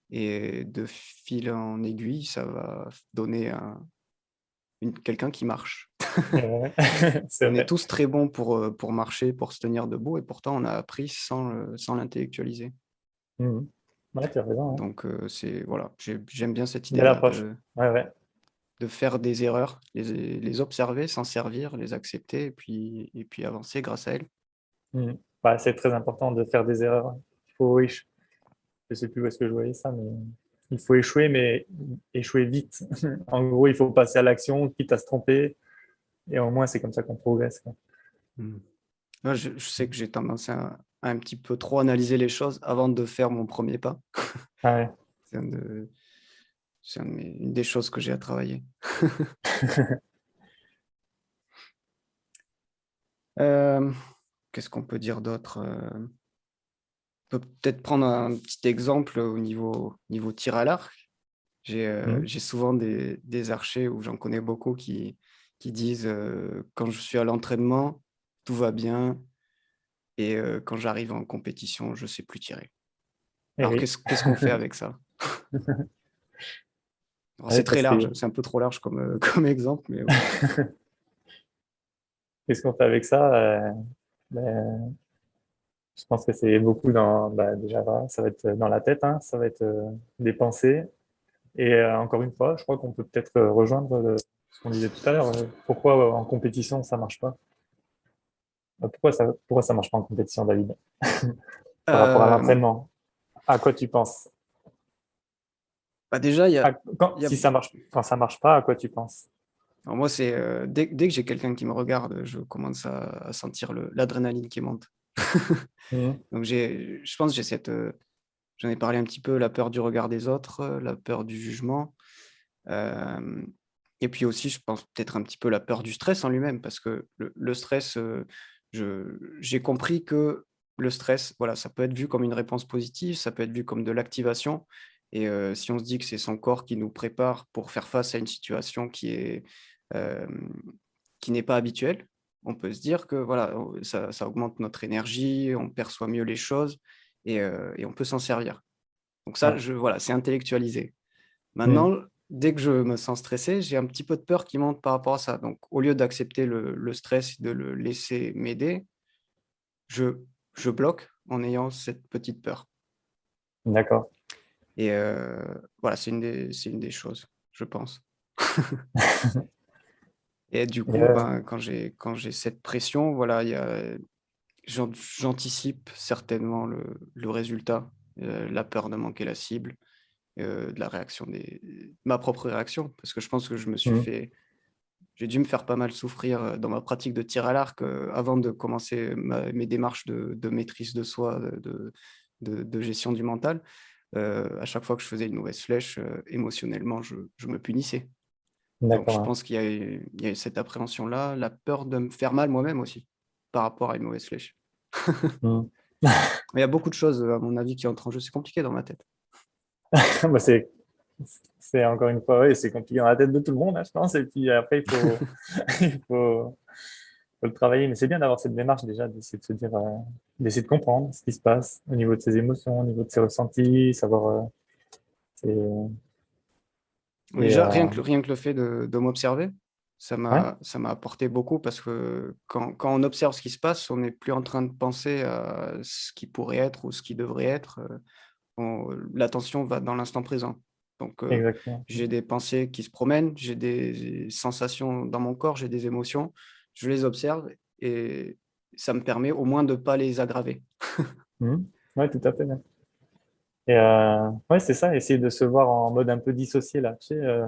et de fil en aiguille, ça va donner quelqu'un qui marche. Ouais. C'est On est vrai. tous très bons pour marcher, pour se tenir debout et pourtant on a appris sans l'intellectualiser. Mhm. Ouais, tu as raison. Ouais. Donc c'est voilà, j'aime bien cette Belle idée-là approche. Ouais, ouais. de faire des erreurs, les observer, s'en servir, les accepter et puis avancer grâce à elles. Mhm. Bah, c'est très important de faire des erreurs. Il faut je sais plus où est-ce que je voyais ça, mais il faut échouer, mais échouer vite. En gros, il faut passer à l'action, quitte à se tromper, et au moins, c'est comme ça qu'on progresse, quoi. Mmh. Moi, je sais que j'ai tendance à un petit peu trop analyser les choses avant de faire mon premier pas. Ah ouais. C'est une des choses que j'ai à travailler. Hem, Qu'est-ce qu'on peut dire d'autre? On peut peut-être prendre un petit exemple au niveau tir à l'arc. Mhm. J'ai souvent des archers où j'en connais beaucoup qui disent, «Quand je suis à l'entraînement, tout va bien et quand j'arrive en compétition, je sais plus tirer». Eh Alors oui. qu'est-ce qu'on fait avec ça? Alors c'est Ouais, très large, c'est un peu trop large comme, comme exemple, mais bon. qu'est-ce qu'on fait avec ça? Ben, je pense que c'est beaucoup déjà, voilà, ça va être dans la tête, hein, ça va être des pensées. Et encore une fois, je crois qu'on peut peut-être rejoindre ce qu'on disait tout à l'heure. Pourquoi en compétition ça marche pas? Pourquoi ça marche pas en compétition, David? Par rapport à Hem, l'entraînement. À quoi tu penses? Bah, déjà, il y a Si ça marche, quand ça marche pas, à quoi tu penses? alors moi, c'est, dès que j'ai quelqu'un qui me regarde, je commence à sentir l'adrénaline qui monte. Mhm. Donc je pense que j'ai j'en ai parlé un petit peu, la peur du regard des autres, la peur du jugement, hem et puis aussi, je pense peut-être un petit peu la peur du stress en lui-même parce que le stress, j'ai compris que le stress, voilà, ça peut être vu comme une réponse positive, ça peut être vu comme de l'activation et si on se dit que c'est son corps qui nous prépare pour faire face à une situation hem, qui n'est pas habituelle, on peut se dire que voilà, ça augmente notre énergie, on perçoit mieux les choses et on peut s'en servir. Donc ça, Ouais. voilà, c'est intellectualisé. Mhm. Maintenant, dès que je me sens stressé, j'ai un petit peu de peur qui monte par rapport à ça. Donc au lieu d'accepter le stress, de le laisser m'aider, je je bloque en ayant cette petite peur D'accord. et voilà, c'est une des choses, je pense. Et du Et, coup, ben, quand j'ai cette pression, voilà, il y a j'anticipe certainement le résultat, la peur de manquer la cible de la réaction ma propre réaction, parce que je pense que Mhm. j'ai dû me faire pas mal souffrir dans ma pratique de tir à l'arc avant de commencer mes démarches de maîtrise de soi, de gestion du mental. À chaque fois que je faisais une mauvaise flèche, émotionnellement, je me punissais. Donc, je D'accord. pense qu'il y a cette appréhension-là, la peur de me faire mal moi-même aussi, par rapport à une mauvaise flèche. Ouais. Mhm. Il y a beaucoup de choses, à mon avis, qui entrent en jeu. C'est compliqué dans ma tête. Bah, c'est encore une fois, oui, c'est compliqué dans la tête de tout le monde, hein, je pense. Et puis après, il faut le travailler. Mais c'est bien d'avoir cette démarche déjà, d'essayer de se dire, d'essayer de comprendre ce qui se passe au niveau de ses émotions, au niveau de ses ressentis, savoir. C'est- et, Déjà, rien que le fait de m'observer, ouais, ça m'a apporté beaucoup parce que quand on observe ce qui se passe, on n'est plus en train de penser à ce qui pourrait être ou ce qui devrait être. L'attention va dans l'instant présent. Donc, exactement. j'ai des pensées qui se promènent, j'ai des sensations dans mon corps, j'ai des émotions, je les observe et ça me permet au moins de ne pas les aggraver. Mhm. Ouais, tout à fait. Ouais, et ouais, c'est ça, essayer de se voir en mode un peu dissocié là. Tu sais,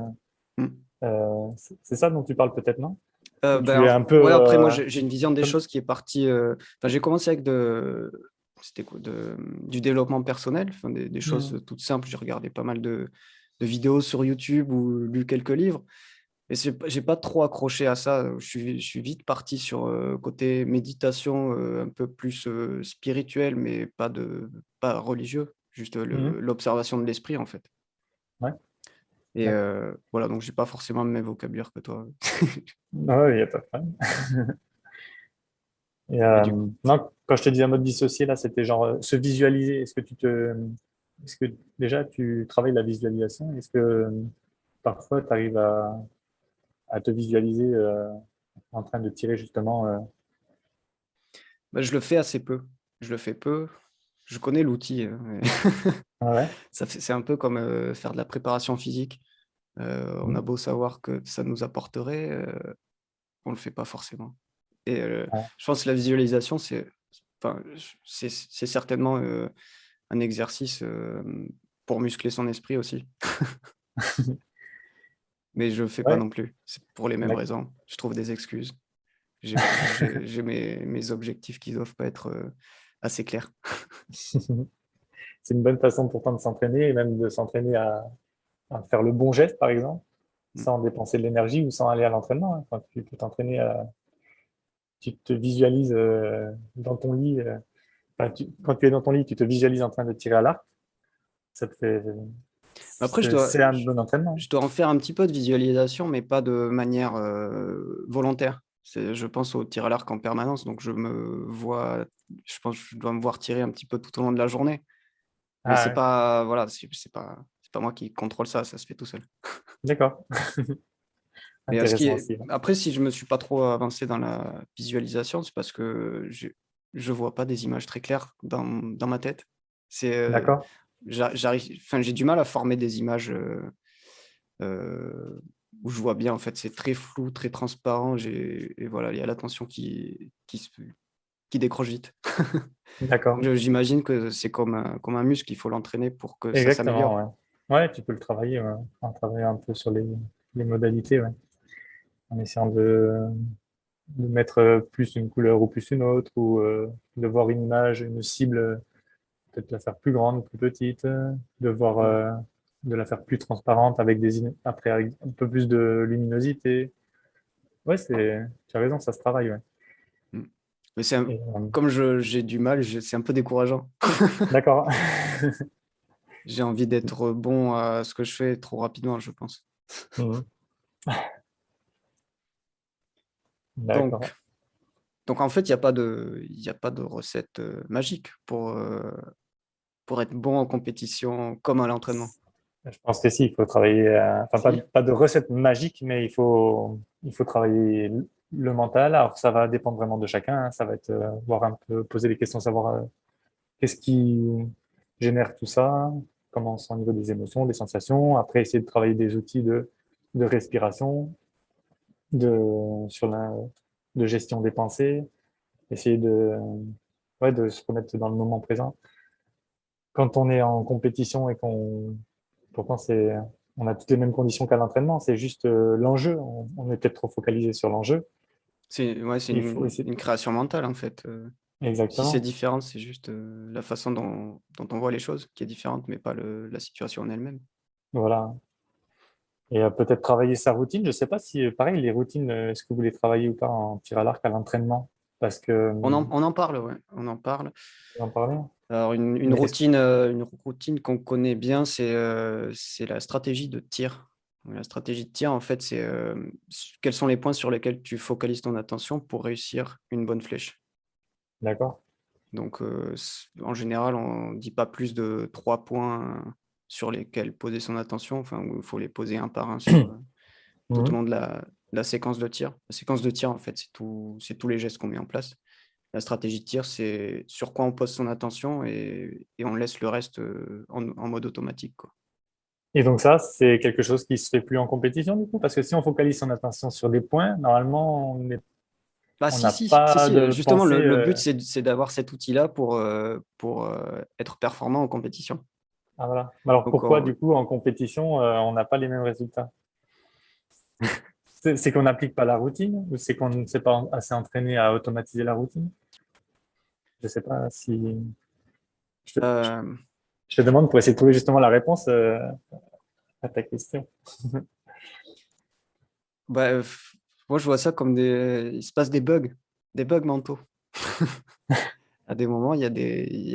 Mm. c'est ça dont tu parles peut-être, non? Où tu es un peu, Ouais, après, moi, j'ai une vision des comme. choses qui est partie. Enfin, j'ai commencé avec c'était quoi, du développement personnel, enfin, des Mhm. choses toutes simples. J'ai regardé pas mal de vidéos sur YouTube ou lu quelques livres. Et j'ai pas trop accroché à ça. Je suis vite parti sur côté méditation, un peu plus spirituel, mais pas religieux, juste Mhm. l'observation de l'esprit, en fait. Ouais, Et d'accord. voilà, donc j'ai pas forcément le même vocabulaire que toi. Ouais, il n'y a pas de problème. Et, Mais du non, quand je te dis un mode dissocié, là, c'était genre se visualiser. Est-ce que déjà tu travailles la visualisation? Est-ce que parfois tu arrives à te visualiser en train de tirer justement Bah, je le fais assez peu. Je le fais peu. Je connais l'outil, mais ah ouais? c'est un peu comme, faire de la préparation physique. On a Mhm. beau savoir que ça nous apporterait, on le fait pas forcément et Ouais. je pense que la visualisation, enfin, c'est certainement, un exercice, pour muscler son esprit aussi, mais je le fais pas Ouais, non plus. C'est pour les mêmes d'accord. raisons. Je trouve des excuses. J'ai mes objectifs qui doivent pas être, assez clairs. C'est une bonne façon pourtant de s'entraîner et même de s'entraîner à faire le bon geste, par exemple, Mmh. sans dépenser de l'énergie ou sans aller à l'entraînement, hein. Quand tu peux t'entraîner tu te visualises dans ton lit. Enfin, quand tu es dans ton lit, tu te visualises en train de tirer à l'arc. Ça te fait, Après c'est un bon entraînement. je dois en faire un petit peu de visualisation, mais pas de manière, volontaire. Je pense au tir à l'arc en permanence, donc je pense que je dois me voir tirer un petit peu tout au long de la journée. Mais Ah ouais, voilà, c'est pas moi qui contrôle ça, ça se fait tout seul. d'accord. Mais, Intéressant aussi. Ouais. après, si je me suis pas trop avancé dans la visualisation, c'est parce que je vois pas des images très claires dans ma tête. C'est, D'accord. enfin, j'ai du mal à former des images, où je vois bien, en fait, c'est très flou, très transparent, et voilà, il y a l'attention qui décroche vite. Donc D'accord. j'imagine que c'est comme un muscle, il faut l'entraîner pour que ça Exactement, s'améliore. ouais. Ouais, tu peux le travailler, ouais, en travaillant un peu sur les modalités, ouais. En essayant de mettre plus une couleur ou plus une autre, ou de voir une image, une cible, peut-être la faire plus grande, plus petite, de voir, Mmh, de la faire plus transparente avec après avec un peu plus de luminosité. Ouais, tu as raison, ça se travaille, ouais. mmh. Mais Et, comme j'ai du mal, c'est un peu décourageant. d'accord. J'ai envie d'être bon à ce que je fais trop rapidement, je pense. Mhm. Donc D'accord. en fait, il y a pas de recette, magique pour être bon en compétition comme à l'entraînement. Je pense que si, il faut travailler, enfin Si? pas de recette magique, mais il faut travailler le mental. Alors ça va dépendre vraiment de chacun, hein. Ça va être voir un peu, poser des questions, savoir qu'est-ce qui génère tout ça, comment c'est au niveau des émotions, des sensations. Après, essayer de travailler des outils de respiration, sur de gestion des pensées, essayer ouais, de se remettre dans le moment présent. Quand on est en compétition et qu'on Pourtant, on a toutes les mêmes conditions qu'à l'entraînement. C'est juste l'enjeu. On est peut-être trop focalisé sur l'enjeu. C'est Il faut essayer. une création mentale, en fait. Si c'est Exactement. différent, c'est juste la façon dont on voit les choses qui est différente, mais pas la situation en elle-même. Voilà. Et peut-être travailler sa routine. Je ne sais pas si, pareil, les routines, est-ce que vous les travaillez ou pas en tir à l'arc à l'entraînement? Parce que, On en parle, ouais, on en parle. vous en parlez. Alors, Mais est-ce une routine qu'on connaît bien, c'est la stratégie de tir. La stratégie de tir, en fait, c'est quels sont les points sur lesquels tu focalises ton attention pour réussir une bonne flèche. d'accord. Donc, en général, on ne dit pas plus de 3 points sur lesquels poser son attention. Enfin, il faut les poser un par un tout au Mhm. long de la séquence de tir. La séquence de tir, en fait, c'est tous les gestes qu'on met en place. La stratégie de tir, c'est sur quoi on pose son attention et on laisse le reste en mode automatique, quoi. Et donc ça, c'est quelque chose qui se fait plus en compétition du coup, parce que si on focalise son attention sur des points, normalement, Bah, on si, n'a si, si, pas si. de Justement, pensée. le but, c'est d'avoir cet outil-là pour être performant en compétition. Ah, voilà. Alors Donc, pourquoi du coup en compétition, on n'a pas les mêmes résultats? C'est qu'on n'applique pas la routine ou c'est qu'on ne s'est pas assez entraîné à automatiser la routine? Je ne sais pas si. Je te, euh, je te demande pour essayer de trouver justement la réponse à ta question. bah, moi, je vois ça comme il se passe des bugs mentaux. À des moments, il y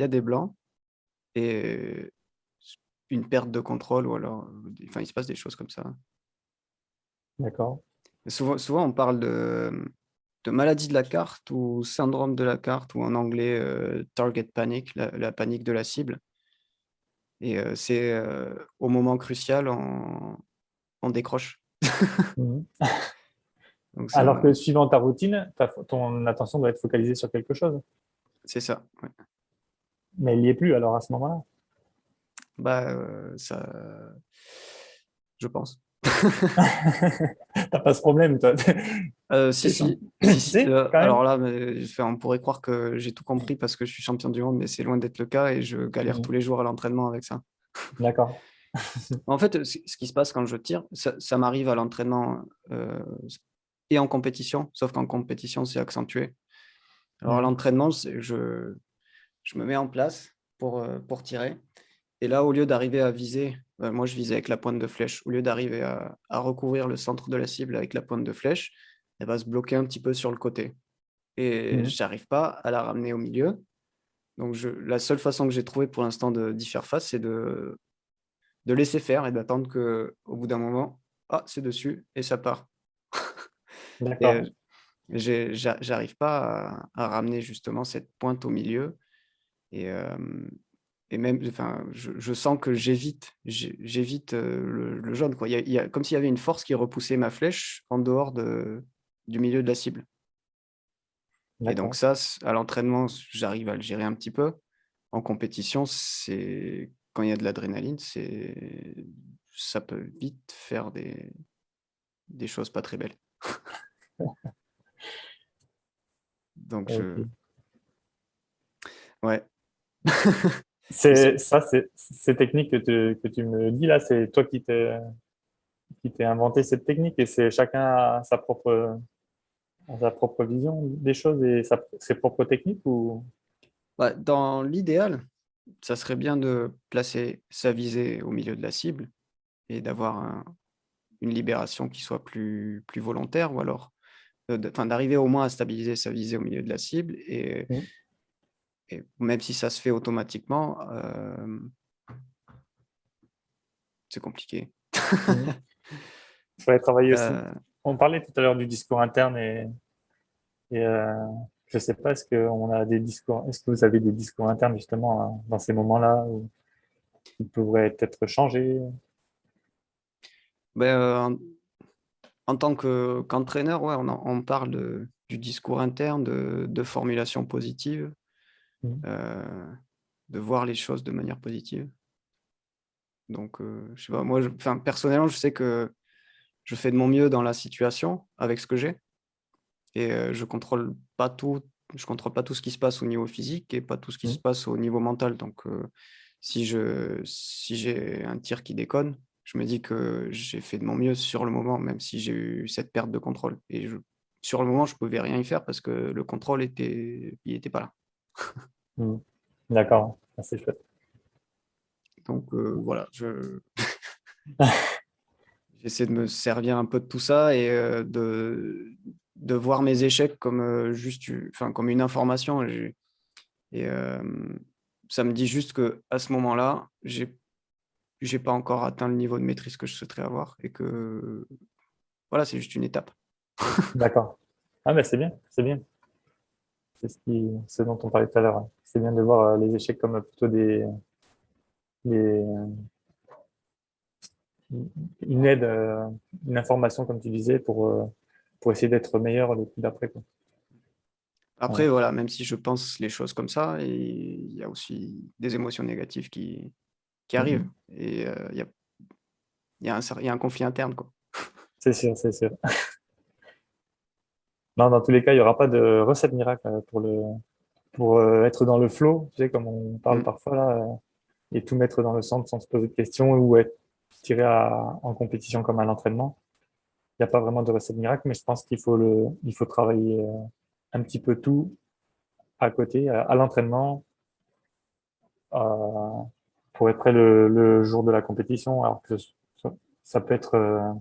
a des blancs et une perte de contrôle ou alors, enfin, il se passe des choses comme ça. D'accord. Souvent, on parle de maladie de la carte ou syndrome de la carte ou en anglais target panic, la panique de la cible. Et c'est au moment crucial, on décroche. Mhm. Donc Alors que suivant ta routine, ton attention doit être focalisée sur quelque chose. c'est ça. Ouais. Mais il n'y est plus alors à ce moment-là. Bah, je pense. T'as pas ce problème, toi. Si, T'es champ- si, Tu si, si. sais, quand même. Alors là, enfin, on pourrait croire que j'ai tout compris parce que je suis champion du monde, mais c'est loin d'être le cas et je galère tous Mhm. les jours à l'entraînement avec ça. D'accord. En fait, ce qui se passe quand je tire, ça m'arrive à l'entraînement et en compétition, sauf qu'en compétition, c'est accentué. Alors à Mhm. l'entraînement, je me mets en place pour tirer. Et là, au lieu d'arriver à viser, moi je visais avec la pointe de flèche, au lieu d'arriver à recouvrir le centre de la cible avec la pointe de flèche, elle va se bloquer un petit peu sur le côté. Et Mhm. je n'arrive pas à la ramener au milieu. Donc la seule façon que j'ai trouvé pour l'instant d'y faire face, c'est de laisser faire et d'attendre qu'au bout d'un moment, ah, c'est dessus et ça part. Et D'accord. j'arrive pas à ramener justement cette pointe au milieu et, et même, enfin, je sens que j'évite le jaune, quoi. Il y a comme s'il y avait une force qui repoussait ma flèche en dehors du milieu de la cible. Et donc D'accord. ça, à l'entraînement, j'arrive à le gérer un petit peu. En compétition, quand il y a de l'adrénaline, ça peut vite faire des choses pas très belles. Donc Ok. ouais. Et C'est ça, ces techniques que tu me dis là, c'est toi qui t'es inventé cette technique et c'est chacun a sa propre vision des choses et ses propres techniques ou. bah, dans l'idéal, ça serait bien de placer sa visée au milieu de la cible et d'avoir une libération qui soit plus volontaire ou alors enfin, d'arriver au moins à stabiliser sa visée au milieu de la cible Mhm. et même si ça se fait automatiquement, c'est compliqué. Mhm. Il faudrait travailler aussi. Euh, On parlait tout à l'heure du discours interne et je sais pas, est-ce que on a des discours, est-ce que vous avez des discours internes justement hein, dans ces moments-là où ils pourraient être changés? ben, en tant qu'entraîneur, ouais, on parle du discours interne, de formulation positive, Mhm. euh, de voir les choses de manière positive. Donc, je sais pas, moi, enfin, personnellement, je sais que je fais de mon mieux dans la situation avec ce que j'ai et je contrôle pas tout ce qui se passe au niveau physique et pas tout ce qui se Mhm. passe au niveau mental. Donc, Si j'ai un tir qui déconne, je me dis que j'ai fait de mon mieux sur le moment, même si j'ai eu cette perte de contrôle. Sur le moment, je pouvais rien y faire parce que le contrôle il était pas là. Mhm. D'accord, ah, c'est chouette. Donc voilà, j'essaie de me servir un peu de tout ça et de voir mes échecs comme enfin, comme une information. Et ça me dit juste que à ce moment-là, j'ai pas encore atteint le niveau de maîtrise que je souhaiterais avoir et que voilà, c'est juste une étape. D'accord. Ah, mais c'est bien, c'est bien. C'est ce dont on parlait tout à l'heure. C'est bien de voir les échecs comme plutôt des, une aide, une information, comme tu disais, pour essayer d'être meilleur le coup d'après, quoi. Après, Ouais. voilà, même si je pense les choses comme ça, et il y a aussi des émotions négatives qui arrivent. Mhm. Et il y a un conflit interne, quoi. C'est sûr, c'est sûr. Non, dans tous les cas, il n'y aura pas de recette miracle pour être dans le flow, tu sais, comme on parle Mm. parfois là, et tout mettre dans le centre sans se poser de questions ou être tiré en compétition comme à l'entraînement. Il n'y a pas vraiment de recette miracle, mais je pense il faut travailler un petit peu tout à côté, à l'entraînement, euh, pour être prêt le jour de la compétition. Alors que ça peut être,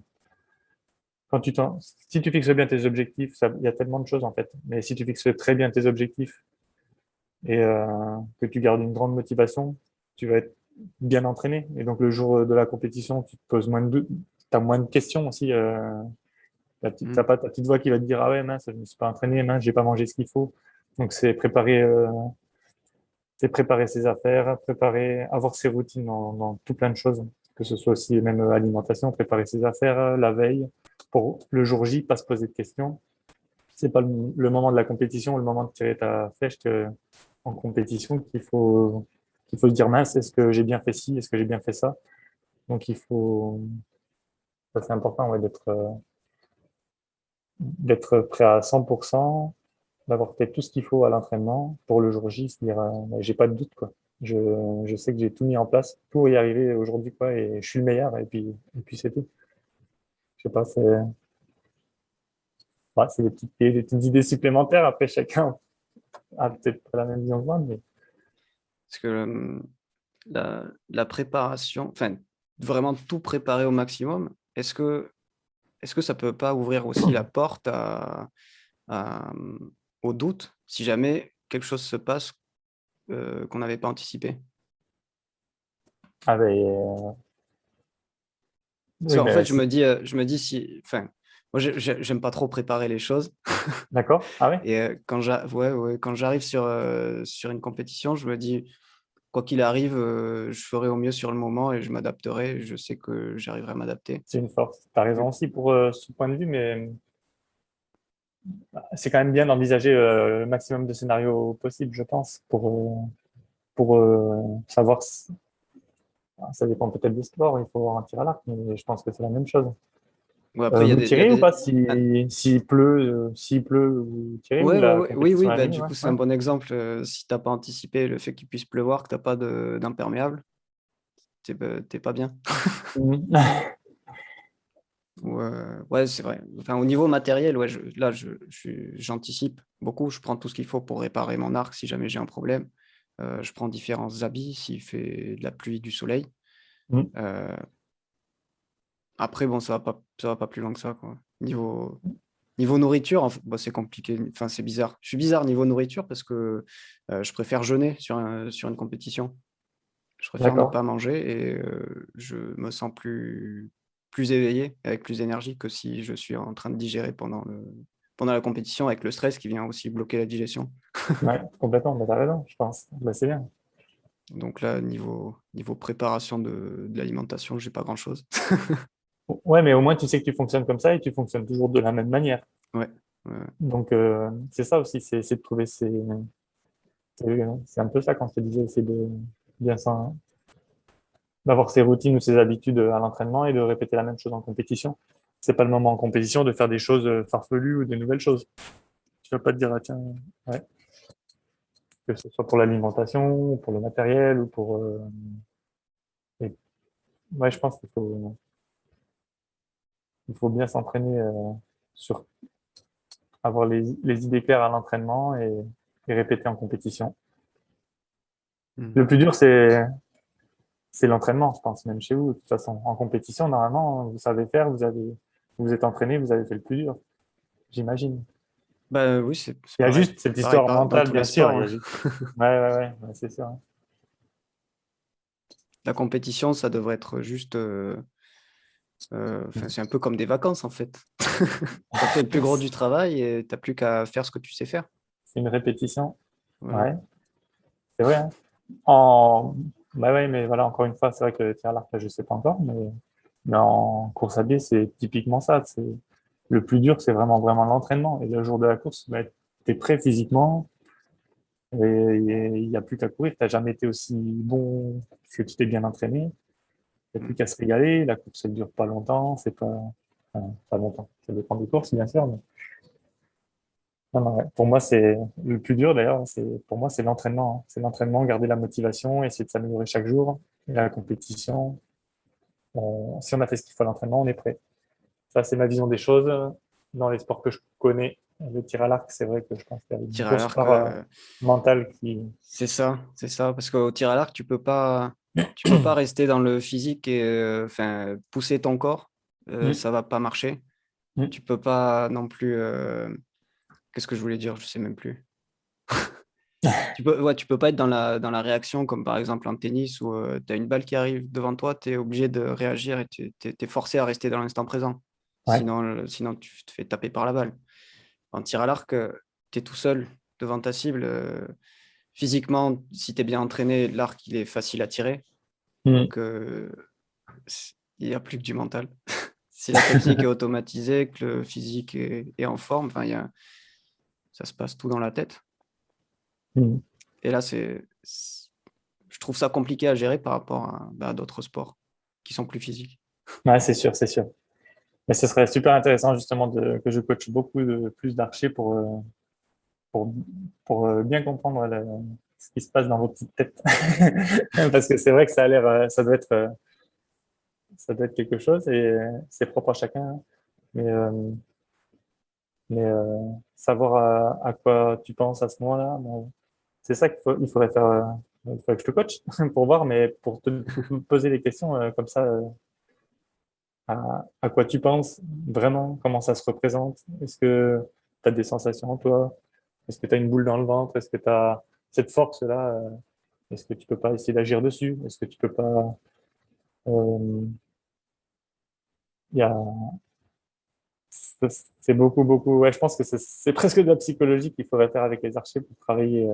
si tu fixes bien tes objectifs, il y a tellement de choses en fait. Mais si tu fixes très bien tes objectifs et que tu gardes une grande motivation, tu vas être bien entraîné. Et donc le jour de la compétition, tu te poses t'as moins de questions aussi. T'as Mm. pas ta petite voix qui va te dire ah ouais mince, je me suis pas entraîné, mince, j'ai pas mangé ce qu'il faut. Donc c'est préparer ses affaires, avoir ses routines dans tout plein de choses, que ce soit aussi même alimentation, préparer ses affaires la veille pour le jour J, pas se poser de questions. C'est pas le moment de la compétition, le moment de tirer ta flèche en compétition qu'il faut se dire mince, est-ce que j'ai bien fait ci, est-ce que j'ai bien fait ça? Donc ça c'est important ouais, d'être prêt à 100%, d'avoir fait tout ce qu'il faut à l'entraînement pour le jour J, se dire j'ai pas de doute quoi. Je sais que j'ai tout mis en place pour y arriver aujourd'hui quoi et je suis le meilleur et puis c'est tout. Je sais pas, c'est des petites idées supplémentaires. Après chacun a peut-être pas la même vision que moi, mais Parce que la préparation, enfin, vraiment tout préparer au maximum, est-ce que ça peut pas ouvrir aussi la porte au doute si jamais quelque chose se passe qu'on n'avait pas anticipé? ah, ben, Parce oui, qu'en mais fait, je me dis si, enfin, moi, j'aime pas trop préparer les choses. d'accord. Ah oui, Et ouais, ouais, quand j'arrive sur une compétition, je me dis, quoi qu'il arrive, je ferai au mieux sur le moment et je m'adapterai. Je sais que j'arriverai à m'adapter. c'est une force. Tu as raison aussi pour ce point de vue, mais c'est quand même bien d'envisager le maximum de scénarios possibles, je pense, pour savoir si, ça dépend peut-être du sport, il faut avoir un tir à l'arc, mais je pense que c'est la même chose. Bon, après, Vous il y a tirez ou des... pas ah, s'il pleut, vous tirez ou ouais, ouais, la ouais, oui, oui, compétition est bah, annulée, du ouais, coup, c'est ouais. un bon exemple. Si t'as pas anticipé le fait qu'il puisse pleuvoir, que t'as pas d'imperméable, t'es pas bien. Mhm. Ouais, c'est vrai. Enfin, au niveau matériel, ouais, là, j'anticipe beaucoup. Je prends tout ce qu'il faut pour réparer mon arc si jamais j'ai un problème. Je prends différents habits s'il fait de la pluie, du soleil. Mhm. Euh, Après, bon, ça va pas plus loin que ça, quoi. Niveau nourriture, bah, c'est compliqué. Enfin, c'est bizarre. Je suis bizarre niveau nourriture parce que je préfère jeûner sur une compétition. Je préfère ne D'accord. pas manger et je me sens plus éveillé, avec plus d'énergie que si je suis en train de digérer pendant la compétition avec le stress qui vient aussi bloquer la digestion. Ouais, complètement, bah, t'as raison, je pense. Bah, c'est bien. Donc là, niveau préparation de l'alimentation, j'ai pas grand-chose. Ouais, mais au moins tu sais que tu fonctionnes comme ça et tu fonctionnes toujours de la même manière. Ouais, ouais, Donc c'est ça aussi, c'est de trouver c'est un peu ça quand je te disais, c'est de bien d'avoir ses routines ou ses habitudes à l'entraînement et de répéter la même chose en compétition. C'est pas le moment en compétition de faire des choses farfelues ou des nouvelles choses. Tu vas pas te dire, ah, tiens, ouais. que ce soit pour l'alimentation, ou pour le matériel, ou pour... et- ouais, je pense qu'il faut bien s'entraîner sur avoir les idées claires à l'entraînement et répéter en compétition. Hmm. Le plus dur, c'est l'entraînement, je pense, même chez vous. De toute façon, en compétition, normalement, vous savez faire, vous êtes entraîné, vous avez fait le plus dur, j'imagine. Bah oui, c'est Il y a pareil. juste cette Pareil histoire dans mentale, tous les bien sûr. sports, Il y hein. a juste... Ouais, c'est ça. La compétition, ça devrait être juste. Enfin, c'est un peu comme des vacances en fait. Tu as fait le plus gros du travail et t'as plus qu'à faire ce que tu sais faire. C'est une répétition. Voilà. Ouais, c'est vrai, hein. En... Bah ouais, mais voilà, encore une fois, c'est vrai que le tir à l'arc, je sais pas encore, mais en course à pied, c'est typiquement ça. C'est... Le plus dur, c'est vraiment l'entraînement. Et le jour de la course, bah, tu es prêt physiquement et il n'y a plus qu'à courir. Tu n'as jamais été aussi bon que tu t'es bien entraîné. Il n'y a Mm. plus qu'à se régaler. La course, elle dure pas longtemps. C'est pas... Enfin, pas longtemps. Ça dépend des courses, bien sûr. Mais... Non, non, ouais. Pour moi, c'est le plus dur d'ailleurs. Pour moi, c'est l'entraînement, hein. C'est l'entraînement, garder la motivation, essayer de s'améliorer chaque jour. Et la compétition, si on a fait ce qu'il faut à l'entraînement, on est prêt. Ça, c'est ma vision des choses dans les sports que je connais. Le tir à l'arc, c'est vrai que je pense qu'il y a une Tir à grosse l'arc, part mentale qui... c'est ça, c'est ça. Parce qu'au tir à l'arc, tu peux pas rester dans le physique et enfin, pousser ton corps. Mm, Ça va pas marcher. mm, Tu peux pas non plus. Qu'est-ce que je voulais dire? Je sais même plus. Ouais, tu peux pas être dans la réaction, comme par exemple en tennis où tu as une balle qui arrive devant toi, tu es obligé de réagir et tu es forcé à rester dans l'instant présent. ouais. Sinon, tu te fais taper par la balle. En tir à l'arc, tu es tout seul devant ta cible. Physiquement, si tu es bien entraîné, l'arc, il est facile à tirer. Mm. Donc, il n'y a plus que du mental. Si la technique est automatisée, que le physique est en forme, enfin, ça se passe tout dans la tête. Mm. Et là, je trouve ça compliqué à gérer par rapport à d'autres sports qui sont plus physiques. Ouais, c'est sûr, c'est sûr. Mais ce serait super intéressant justement que je coach beaucoup plus d'archers pour, pour bien comprendre ce qui se passe dans vos petites têtes. Parce que c'est vrai que ça a l'air, ça doit être quelque chose et c'est propre à chacun, hein. Mais, euh, mais savoir à quoi tu penses à ce moment-là, bon, c'est ça il faudrait faire. Il faudrait que je te coach pour voir, mais pour te poser des questions comme ça, à quoi tu penses vraiment, comment ça se représente, est-ce que tu as des sensations, toi, est-ce que tu as une boule dans le ventre, est-ce que tu as cette force-là, est-ce que tu peux pas essayer d'agir dessus, est-ce que tu peux pas. euh, Il y a, c'est beaucoup. Ouais, je pense que c'est presque de la psychologie qu'il faudrait faire avec les archers pour travailler.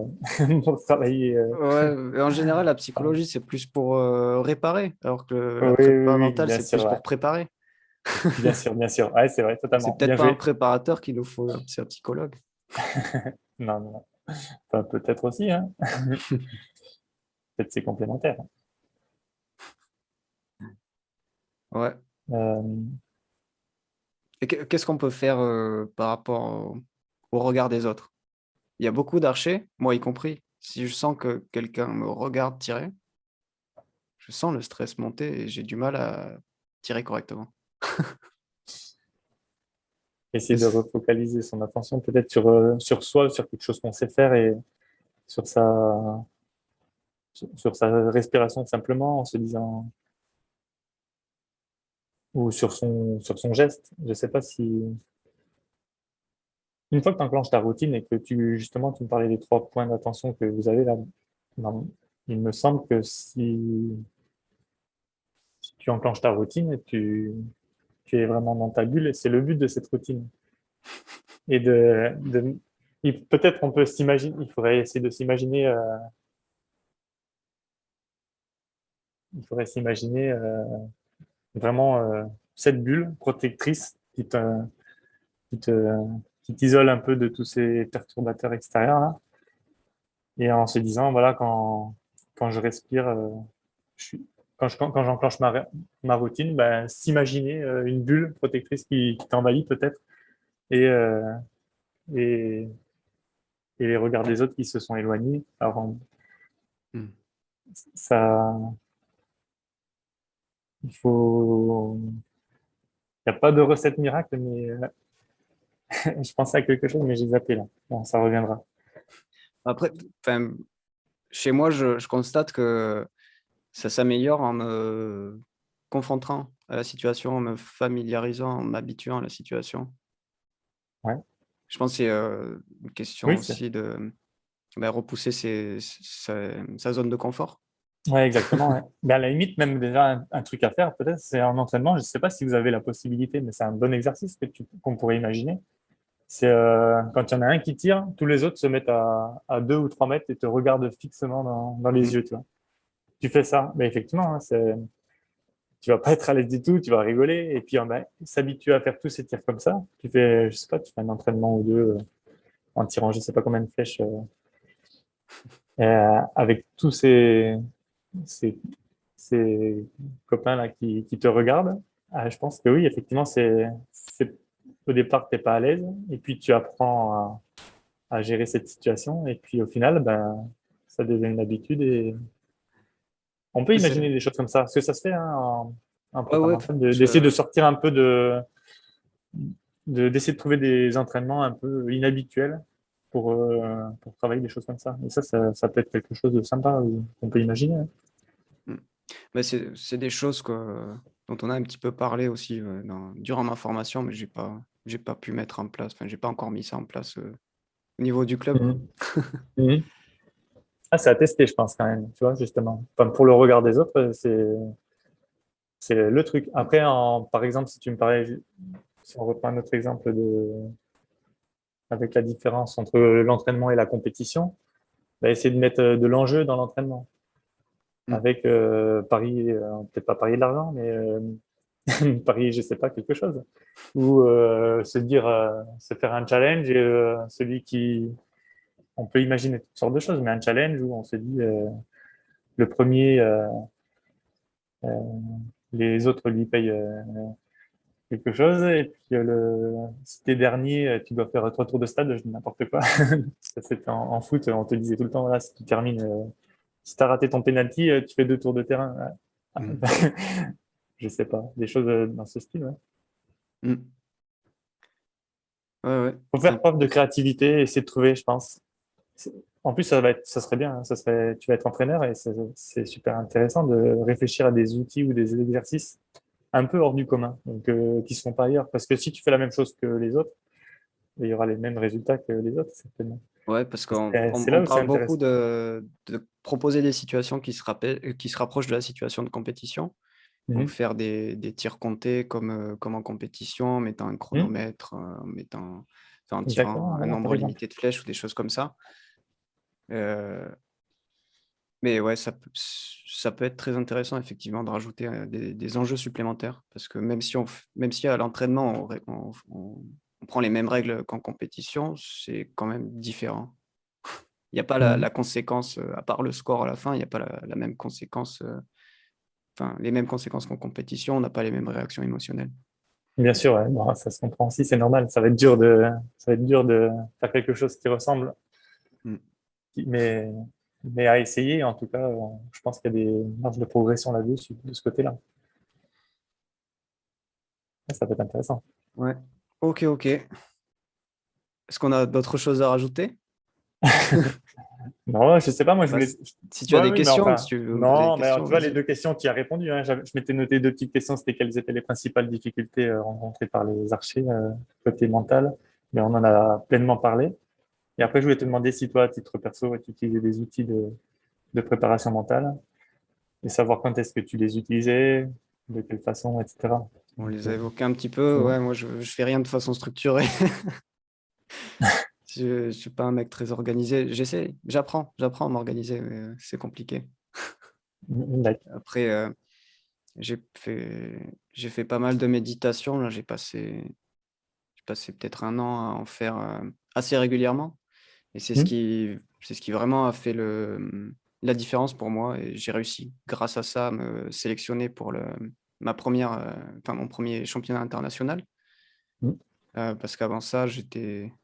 Pour travailler Ouais, et en général, la enfin, psychologie, c'est plus pour réparer, alors que oui, la oui, prépa oui, mentale, bien c'est sûr, plus ouais. pour préparer. Bien sûr, bien sûr. Ouais, c'est vrai, C'est totalement. peut-être Bien pas un joué. préparateur qu'il nous faut, c'est un psychologue. Non, non, non. Enfin, peut-être aussi, hein. Peut-être c'est complémentaire. Ouais. Euh, Et qu'est-ce qu'on peut faire par rapport au regard des autres? Il y a beaucoup d'archers, moi y compris. Si je sens que quelqu'un me regarde tirer, je sens le stress monter et j'ai du mal à tirer correctement. essayer de Est-ce- refocaliser son attention peut-être sur soi, sur quelque chose qu'on sait faire et sur sur sa respiration simplement en se disant, ou sur son geste. Je sais pas si, une fois que tu enclenches ta routine et que justement, tu me parlais des 3 points d'attention que vous avez là, non, il me semble que si tu enclenches ta routine, tu es vraiment dans ta bulle et c'est le but de cette routine. Et peut-être on peut s'imaginer, il faudrait essayer de s'imaginer, il faudrait s'imaginer vraiment cette bulle protectrice qui te, qui t'isole un peu de tous ces perturbateurs extérieurs là. Et en se disant, voilà, quand je respire, je suis, quand j'enclenche ma routine, ben, s'imaginer une bulle protectrice qui t'envahit peut-être et, et, et les regards des autres qui se sont éloignés. Alors, Mm. ça, il faut, il n'y a pas de recette miracle, mais je pensais à quelque chose, mais j'ai zappé là. Bon, ça reviendra. Après, enfin, chez moi, je constate que ça s'améliore en me confrontant à la situation, en me familiarisant, en m'habituant à la situation. Ouais. Je pense que c'est une question Oui, c'est, aussi de repousser sa zone de confort. ouais, exactement. Ouais. Mais à la limite, même déjà, un truc à faire, peut-être, c'est un entraînement. Je ne sais pas si vous avez la possibilité, mais c'est un bon exercice qu'on pourrait imaginer. C'est quand il y en a un qui tire, tous les autres se mettent à 2 ou 3 mètres et te regardent fixement dans les Mm. yeux, tu vois. Tu fais ça, mais effectivement, hein, tu vas pas être à l'aise du tout, tu vas rigoler, et puis on va s'habituer à faire tous ces tirs comme ça. Tu fais, je sais pas, tu fais un entraînement ou deux en tirant je sais pas combien de flèches avec tous ces, ces copains-là qui te regardent. Ah, je pense que oui, effectivement, au départ, tu n'es pas à l'aise, et puis tu apprends à gérer cette situation. Et puis au final, ben, ça devient une habitude et on peut C'est- imaginer des choses comme ça. Parce que ça se fait hein, en Ouais, prépa ouais, mentale, d'essayer de je- sortir un peu d'essayer de trouver des entraînements un peu inhabituels pour travailler des choses comme ça. Et ça peut être quelque chose de sympa qu'on peut imaginer. Hein. mm. Mais c'est des choses dont on a un petit peu parlé aussi durant ma formation, mais j'ai pas pu mettre en place, enfin, j'ai pas encore mis ça en place au niveau du club. Mhm. Mhm. Ah, c'est à tester, je pense, quand même, tu vois, justement. Enfin, pour le regard des autres, c'est le truc. Après, par exemple, si tu me parlais, si on reprend un autre exemple avec la différence entre l'entraînement et la compétition, bah, essayer de mettre de l'enjeu dans l'entraînement. Mm. Avec peut-être pas parier de l'argent, mais parier, je sais pas, quelque chose. Ou se faire un challenge et on peut imaginer toutes sortes de choses, mais un challenge où on se dit, le premier, euh, les autres lui payent quelque chose, et puis si t'es dernier, tu dois faire 3 tours de stade, je dis n'importe quoi. Ça, c'était en foot, on te disait tout le temps, voilà, si tu termines, si tu as raté ton penalty, tu fais 2 tours de terrain. Ouais. Mm. Je sais pas, des choses dans ce style. Ouais. Mm. Ouais, ouais. Faut faire preuve de créativité et essayer de trouver, je pense. C'est- En plus, ça serait bien, hein, tu vas être entraîneur et c'est super intéressant de réfléchir à des outils ou des exercices un peu hors du commun, donc qui se font pas ailleurs. Parce que si tu fais la même chose que les autres, il y aura les mêmes résultats que les autres, certainement. Ouais, parce qu'on C'est on là où c'est parle beaucoup intéressant. de proposer des situations qui se rapprochent de la situation de compétition. Donc Mhm. faire des tirs comptés comme en compétition, en mettant un Mhm. chronomètre, en tirant Exactement, un voilà, par nombre exemple. limité de flèches ou des choses comme ça. Heu, mais ouais, ça peut être très intéressant effectivement de rajouter, des enjeux supplémentaires parce que même si à l'entraînement on prend les mêmes règles qu'en compétition, c'est quand même différent. Il y a pas Mhm. la conséquence, à part le score à la fin, il y a pas la même conséquence, enfin les mêmes conséquences qu'en compétition, on n'a pas les mêmes réactions émotionnelles. Bien sûr, ouais. Bon, ça se comprend aussi, c'est normal. Ça va être dur de faire quelque chose qui ressemble, Mmh. mais, mais à essayer, en tout cas, je pense qu'il y a des marges de progression là-dessus, de ce côté-là. Ça peut être intéressant. Ouais. OK, OK. Est-ce qu'on a d'autres choses à rajouter? Non, je sais pas, moi je Bah, voulais. si tu as Ouais, des oui, mais questions, enfin, si tu veux me poser des non, mais questions, tu vois, les vas-y. 2 questions, tu y as répondu. Hein. Je m'étais noté 2 petites questions, c'était quelles étaient les principales difficultés rencontrées par les archers côté mental, mais on en a pleinement parlé. Et après, je voulais te demander si toi, à titre perso, tu utilisais des outils de préparation mentale et savoir quand est-ce que tu les utilisais, de quelle façon, etc. On Donc, les a évoqués un petit peu. bon. Ouais, moi, je fais rien de façon structurée. Je suis pas un mec très organisé. J'apprends à m'organiser, mais c'est compliqué. D'accord. Après, j'ai fait pas mal de méditation. Là, j'ai passé peut-être un an à en faire, assez régulièrement et Hmm. c'est ce qui vraiment a fait la différence pour moi et j'ai réussi grâce à ça à me sélectionner pour mon premier championnat international. Hmm. Parce qu'avant ça,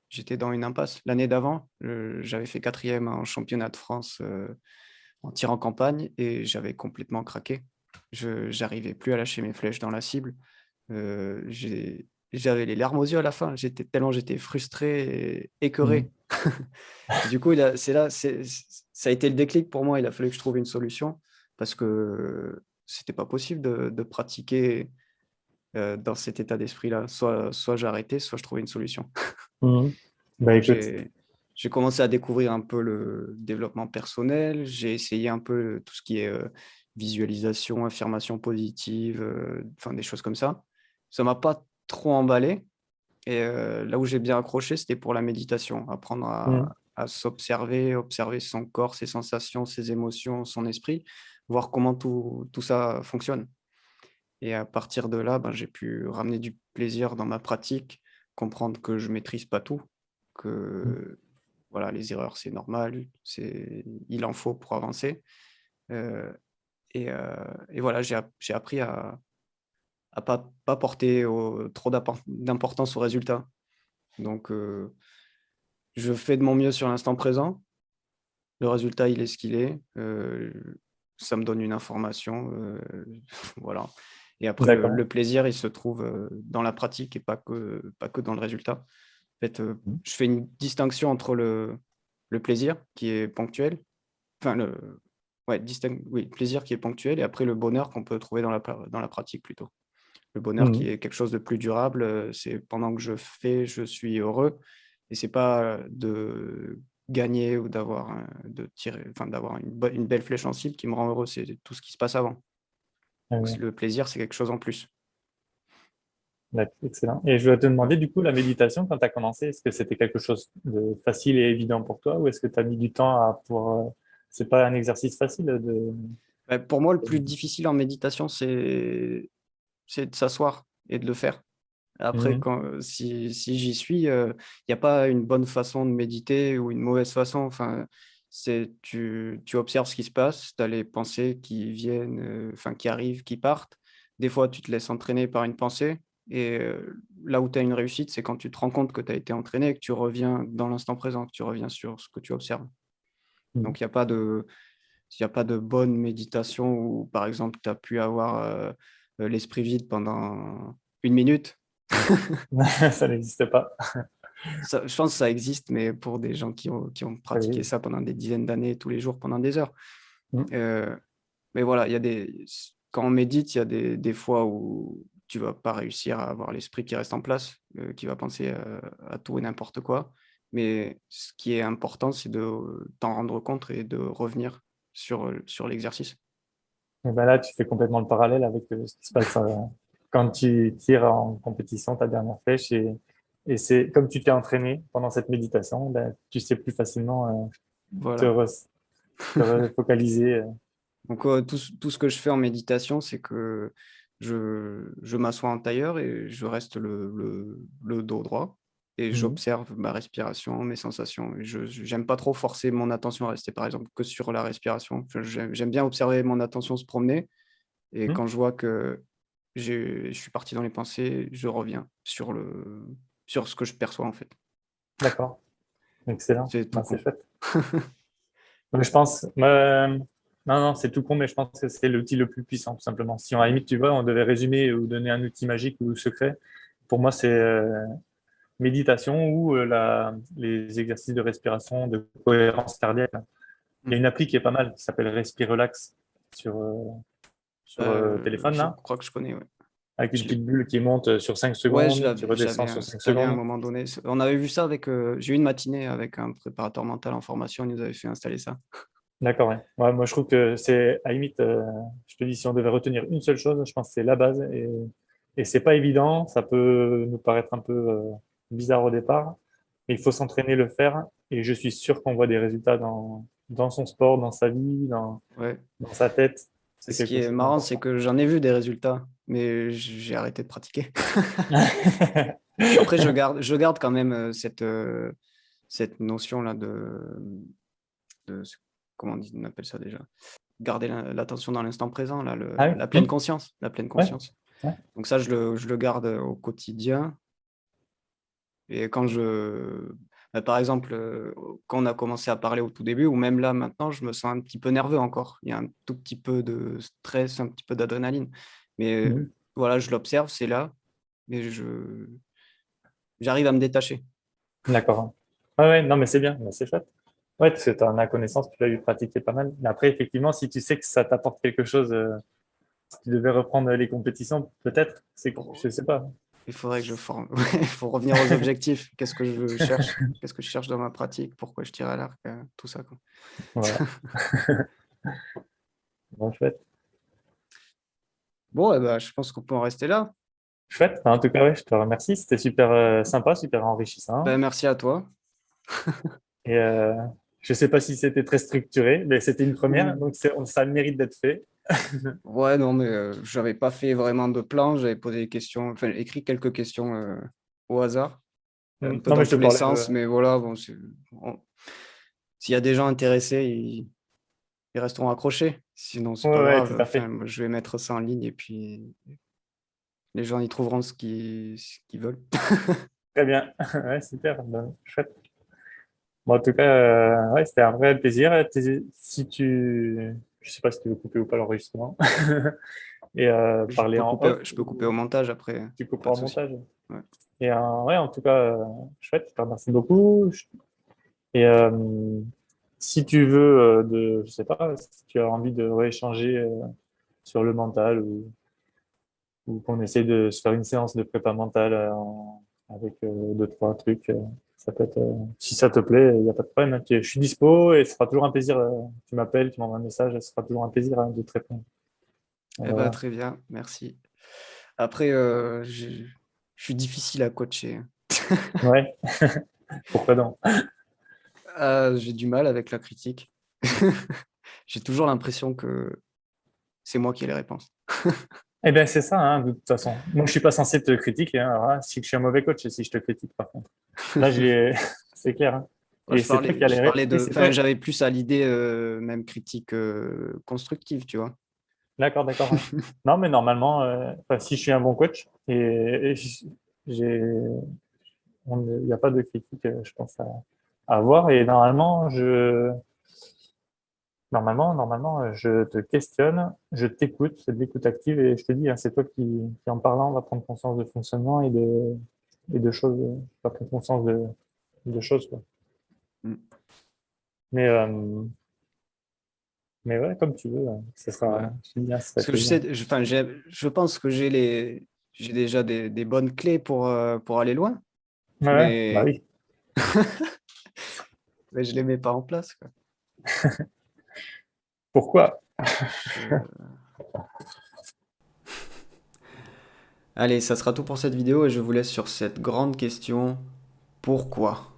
j'étais dans une impasse. L'année d'avant, j'avais fait quatrième en championnat de France en tir en campagne et j'avais complètement craqué. Je J'arrivais plus à lâcher mes flèches dans la cible. J'avais les larmes aux yeux à la fin. J'étais frustré et Mhm. écœuré. Et du coup, il a c'est là c'est ça a été le déclic pour moi. Il a fallu que je trouve une solution parce que c'était pas possible de pratiquer, dans cet état d'esprit-là. Soit j'arrêtais, soit je trouvais une solution. Mhm. Bah Donc écoute, j'ai commencé à découvrir un peu le développement personnel. J'ai essayé un peu tout ce qui est, visualisation, affirmation positive, enfin des choses comme ça. Ça m'a pas trop emballé et là où j'ai bien accroché, c'était pour la méditation. Apprendre mhm. à s'observer, observer son corps, ses sensations, ses émotions, son esprit, voir comment tout ça fonctionne. Et à partir de là, ben, j'ai pu ramener du plaisir dans ma pratique, comprendre que je maîtrise pas tout, que voilà, les erreurs, c'est normal, il en faut pour avancer. Heu et voilà, j'ai appris à pas porter trop d'importance aux résultats. Donc je fais de mon mieux sur l'instant présent. Le résultat, il est ce qu'il est. Ça me donne une information, voilà. Et après D'accord. le plaisir, il se trouve, dans la pratique et pas que dans le résultat. En fait, Mhm. je fais une distinction entre le plaisir qui est ponctuel, enfin le ouais, oui, plaisir qui est ponctuel et après le bonheur qu'on peut trouver dans la pratique plutôt. Le bonheur qui Mhm. est quelque chose de plus durable, c'est pendant que je fais, je suis heureux et c'est pas, de gagner ou d'avoir une belle flèche en cible qui me rend heureux, c'est tout ce qui se passe avant. Donc Euh, le plaisir, c'est quelque chose en plus. D'accord, excellent. Et je voulais te demander, du coup, la méditation, quand tu as commencé, est-ce que c'était quelque chose de facile et évident pour toi ou est-ce que tu as mis du temps à pour... C'est pas un exercice facile de... Bah, pour moi, le plus difficile en méditation, c'est de s'asseoir et de le faire. Après, Mhm. si j'y suis, il y a pas une bonne façon de méditer ou une mauvaise façon. Enfin, tu observes ce qui se passe, tu as les pensées qui viennent, enfin qui arrivent, qui partent. Des fois, tu te laisses entraîner par une pensée et là où tu as une réussite, c'est quand tu te rends compte que tu as été entraîné et que tu reviens dans l'instant présent, que tu reviens sur ce que tu observes. Mhm. Donc il y a pas de bonne méditation où, par exemple, tu as pu avoir, l'esprit vide pendant 1 minute. Ça n'existe pas. Ça, je pense que ça existe, mais pour des gens qui ont pratiqué Oui. ça pendant des dizaines d'années, tous les jours, pendant des heures. Mhm. Heu, mais voilà, il y a quand on médite, il y a des fois où tu vas pas réussir à avoir l'esprit qui reste en place, qui va penser, à tout et n'importe quoi. Mais ce qui est important, c'est de t'en rendre compte et de revenir sur l'exercice. Et ben là, tu fais complètement le parallèle avec ce qui se passe quand tu tires en compétition ta dernière flèche et c'est comme tu t'es entraîné pendant cette méditation, ben, tu sais plus facilement te, Voilà. re- te refocaliser. Donc, tout ce que je fais en méditation, c'est que je m'assois en tailleur et je reste le dos droit et Mhm. j'observe ma respiration, mes sensations et j'aime pas trop forcer mon attention à rester, par exemple, que sur la respiration. Enfin, j'aime bien observer mon attention se promener et Mhm. quand je vois que je suis parti dans les pensées, je reviens sur ce que je perçois, en fait. D'accord, excellent. C'est tout Ben, c'est con. chouette. Mais je pense, non, non, c'est tout con, mais je pense que c'est l'outil le plus puissant, tout simplement. Si on, à la limite, tu vois, on devait résumer ou donner un outil magique ou secret, pour moi, c'est méditation ou les exercices de respiration, de cohérence cardiaque. Il y a Mmh. une appli qui est pas mal, qui s'appelle Respirelax sur, téléphone, Je là, crois que je connais, ouais. avec une Je l'ai petite bulle qui monte sur 5 Ouais, secondes, qui je l'avais redescend sur 5 installé à un secondes. moment donné. On avait vu ça avec, j'ai eu une matinée avec un préparateur mental en formation, il nous avait fait installer ça. D'accord, ouais. Ouais, moi, je trouve que c'est, à la limite, je te dis, si on devait retenir une seule chose, je pense que c'est la base. Et c'est pas évident, ça peut nous paraître un peu bizarre au départ, mais il faut s'entraîner, le faire. Et je suis sûr qu'on voit des résultats dans son sport, dans sa vie, Ouais. dans sa tête. Et C'est ce qui quelque est chose marrant, c'est d'important. que j'en ai vu des résultats, mais j'ai arrêté de pratiquer. Après je garde quand même, cette notion-là de comment on appelle ça déjà? Garder l'attention dans l'instant présent là, Ah la oui? pleine conscience, la pleine Ouais, conscience. ouais. Donc ça, je le garde, au quotidien. Et par exemple, quand on a commencé à parler au tout début, ou même là maintenant, je me sens un petit peu nerveux encore. Il y a un tout petit peu de stress, un petit peu d'adrénaline. Mais Mhm. voilà, je l'observe, c'est là, mais j'arrive à me détacher. D'accord. Ouais, ouais, non, mais c'est bien, mais c'est chouette. Ouais, parce que tu en as connaissance, tu l'as eu pratiqué pas mal. Mais après, effectivement, si tu sais que ça t'apporte quelque chose, si tu devais reprendre les compétitions, peut-être, je Pour- sais pas. Il faudrait que je forme. Ouais, il faut revenir aux objectifs. Qu'est-ce que je cherche? Qu'est-ce que je cherche dans ma pratique? Pourquoi je tire à l'arc? Tout ça, quoi. Voilà. Bon, chouette. Bon, eh ben, je pense qu'on peut en rester là. Chouette. En tout cas, ouais, je te remercie. C'était super sympa, super enrichissant. Ben, merci à toi. Et je sais pas si c'était très structuré, mais c'était une première, Ou- donc ça a le mérite d'être fait. Ouais, non, mais j'avais pas fait vraiment de plan. J'avais posé des questions, enfin, écrit quelques questions au hasard, un peu Non, mais dans je te tous les parlais sens. Mais voilà, bon, s'il y a des gens intéressés, ils resteront accrochés. Sinon, c'est Ouais, pas ouais, grave. tout à Enfin, fait. moi, je vais mettre ça en ligne et puis les gens y trouveront ce qu'ils veulent. Très bien. Ouais, super. Ben, chouette. Bon, en tout cas, ouais, c'était un vrai plaisir. Je sais pas si tu veux couper ou pas l'enregistrement, et parler en off, Je peux couper au montage après. tu Y a pas couperas de en souci. montage. Ouais. Et ouais, en tout cas, chouette. Je te remercie beaucoup. Et si tu veux, je sais pas, si tu as envie de rééchanger sur le mental ou qu'on essaie de se faire une séance de prépa mentale avec deux, trois trucs. Ça peut être, si ça te plaît, il n'y a pas de problème, hein. Je suis dispo et ce sera toujours un plaisir. Tu m'appelles, tu m'envoies un message, ce sera toujours un plaisir de te répondre. Eh ben, Voilà. très bien, merci. Après, je suis difficile à coacher. Ouais, pourquoi donc? J'ai du mal avec la critique. J'ai toujours l'impression que c'est moi qui ai les réponses. Eh bien, c'est ça, hein, de toute façon. Moi, je suis pas censé te critiquer, hein. Alors là, si je suis un mauvais coach, et si je te critique, par contre. Là, c'est clair, hein. Moi, Et c'est toi qui as je parlais et de, c'est toi. enfin, j'avais plus à l'idée même critique constructive, tu vois. D'accord, d'accord, ouais. Non, mais normalement, enfin, si je suis un bon coach j'ai, il n'y a pas de critique, je pense, à avoir. Et normalement, je te questionne, je t'écoute, c'est de l'écoute active et je te dis, hein, c'est toi qui, en parlant, va prendre conscience de fonctionnement et de choses, va prendre conscience de choses, quoi. Mm. Mais, euh, mais ouais, comme tu veux, Ouais. je te dis, hein, ce serait Parce que plaisir. enfin, je pense que j'ai déjà des bonnes clés pour aller loin, Ouais, ouais, bah mais, oui. mais je les mets pas en place, quoi. Pourquoi? Je- Allez, ça sera tout pour cette vidéo et je vous laisse sur cette grande question. Pourquoi?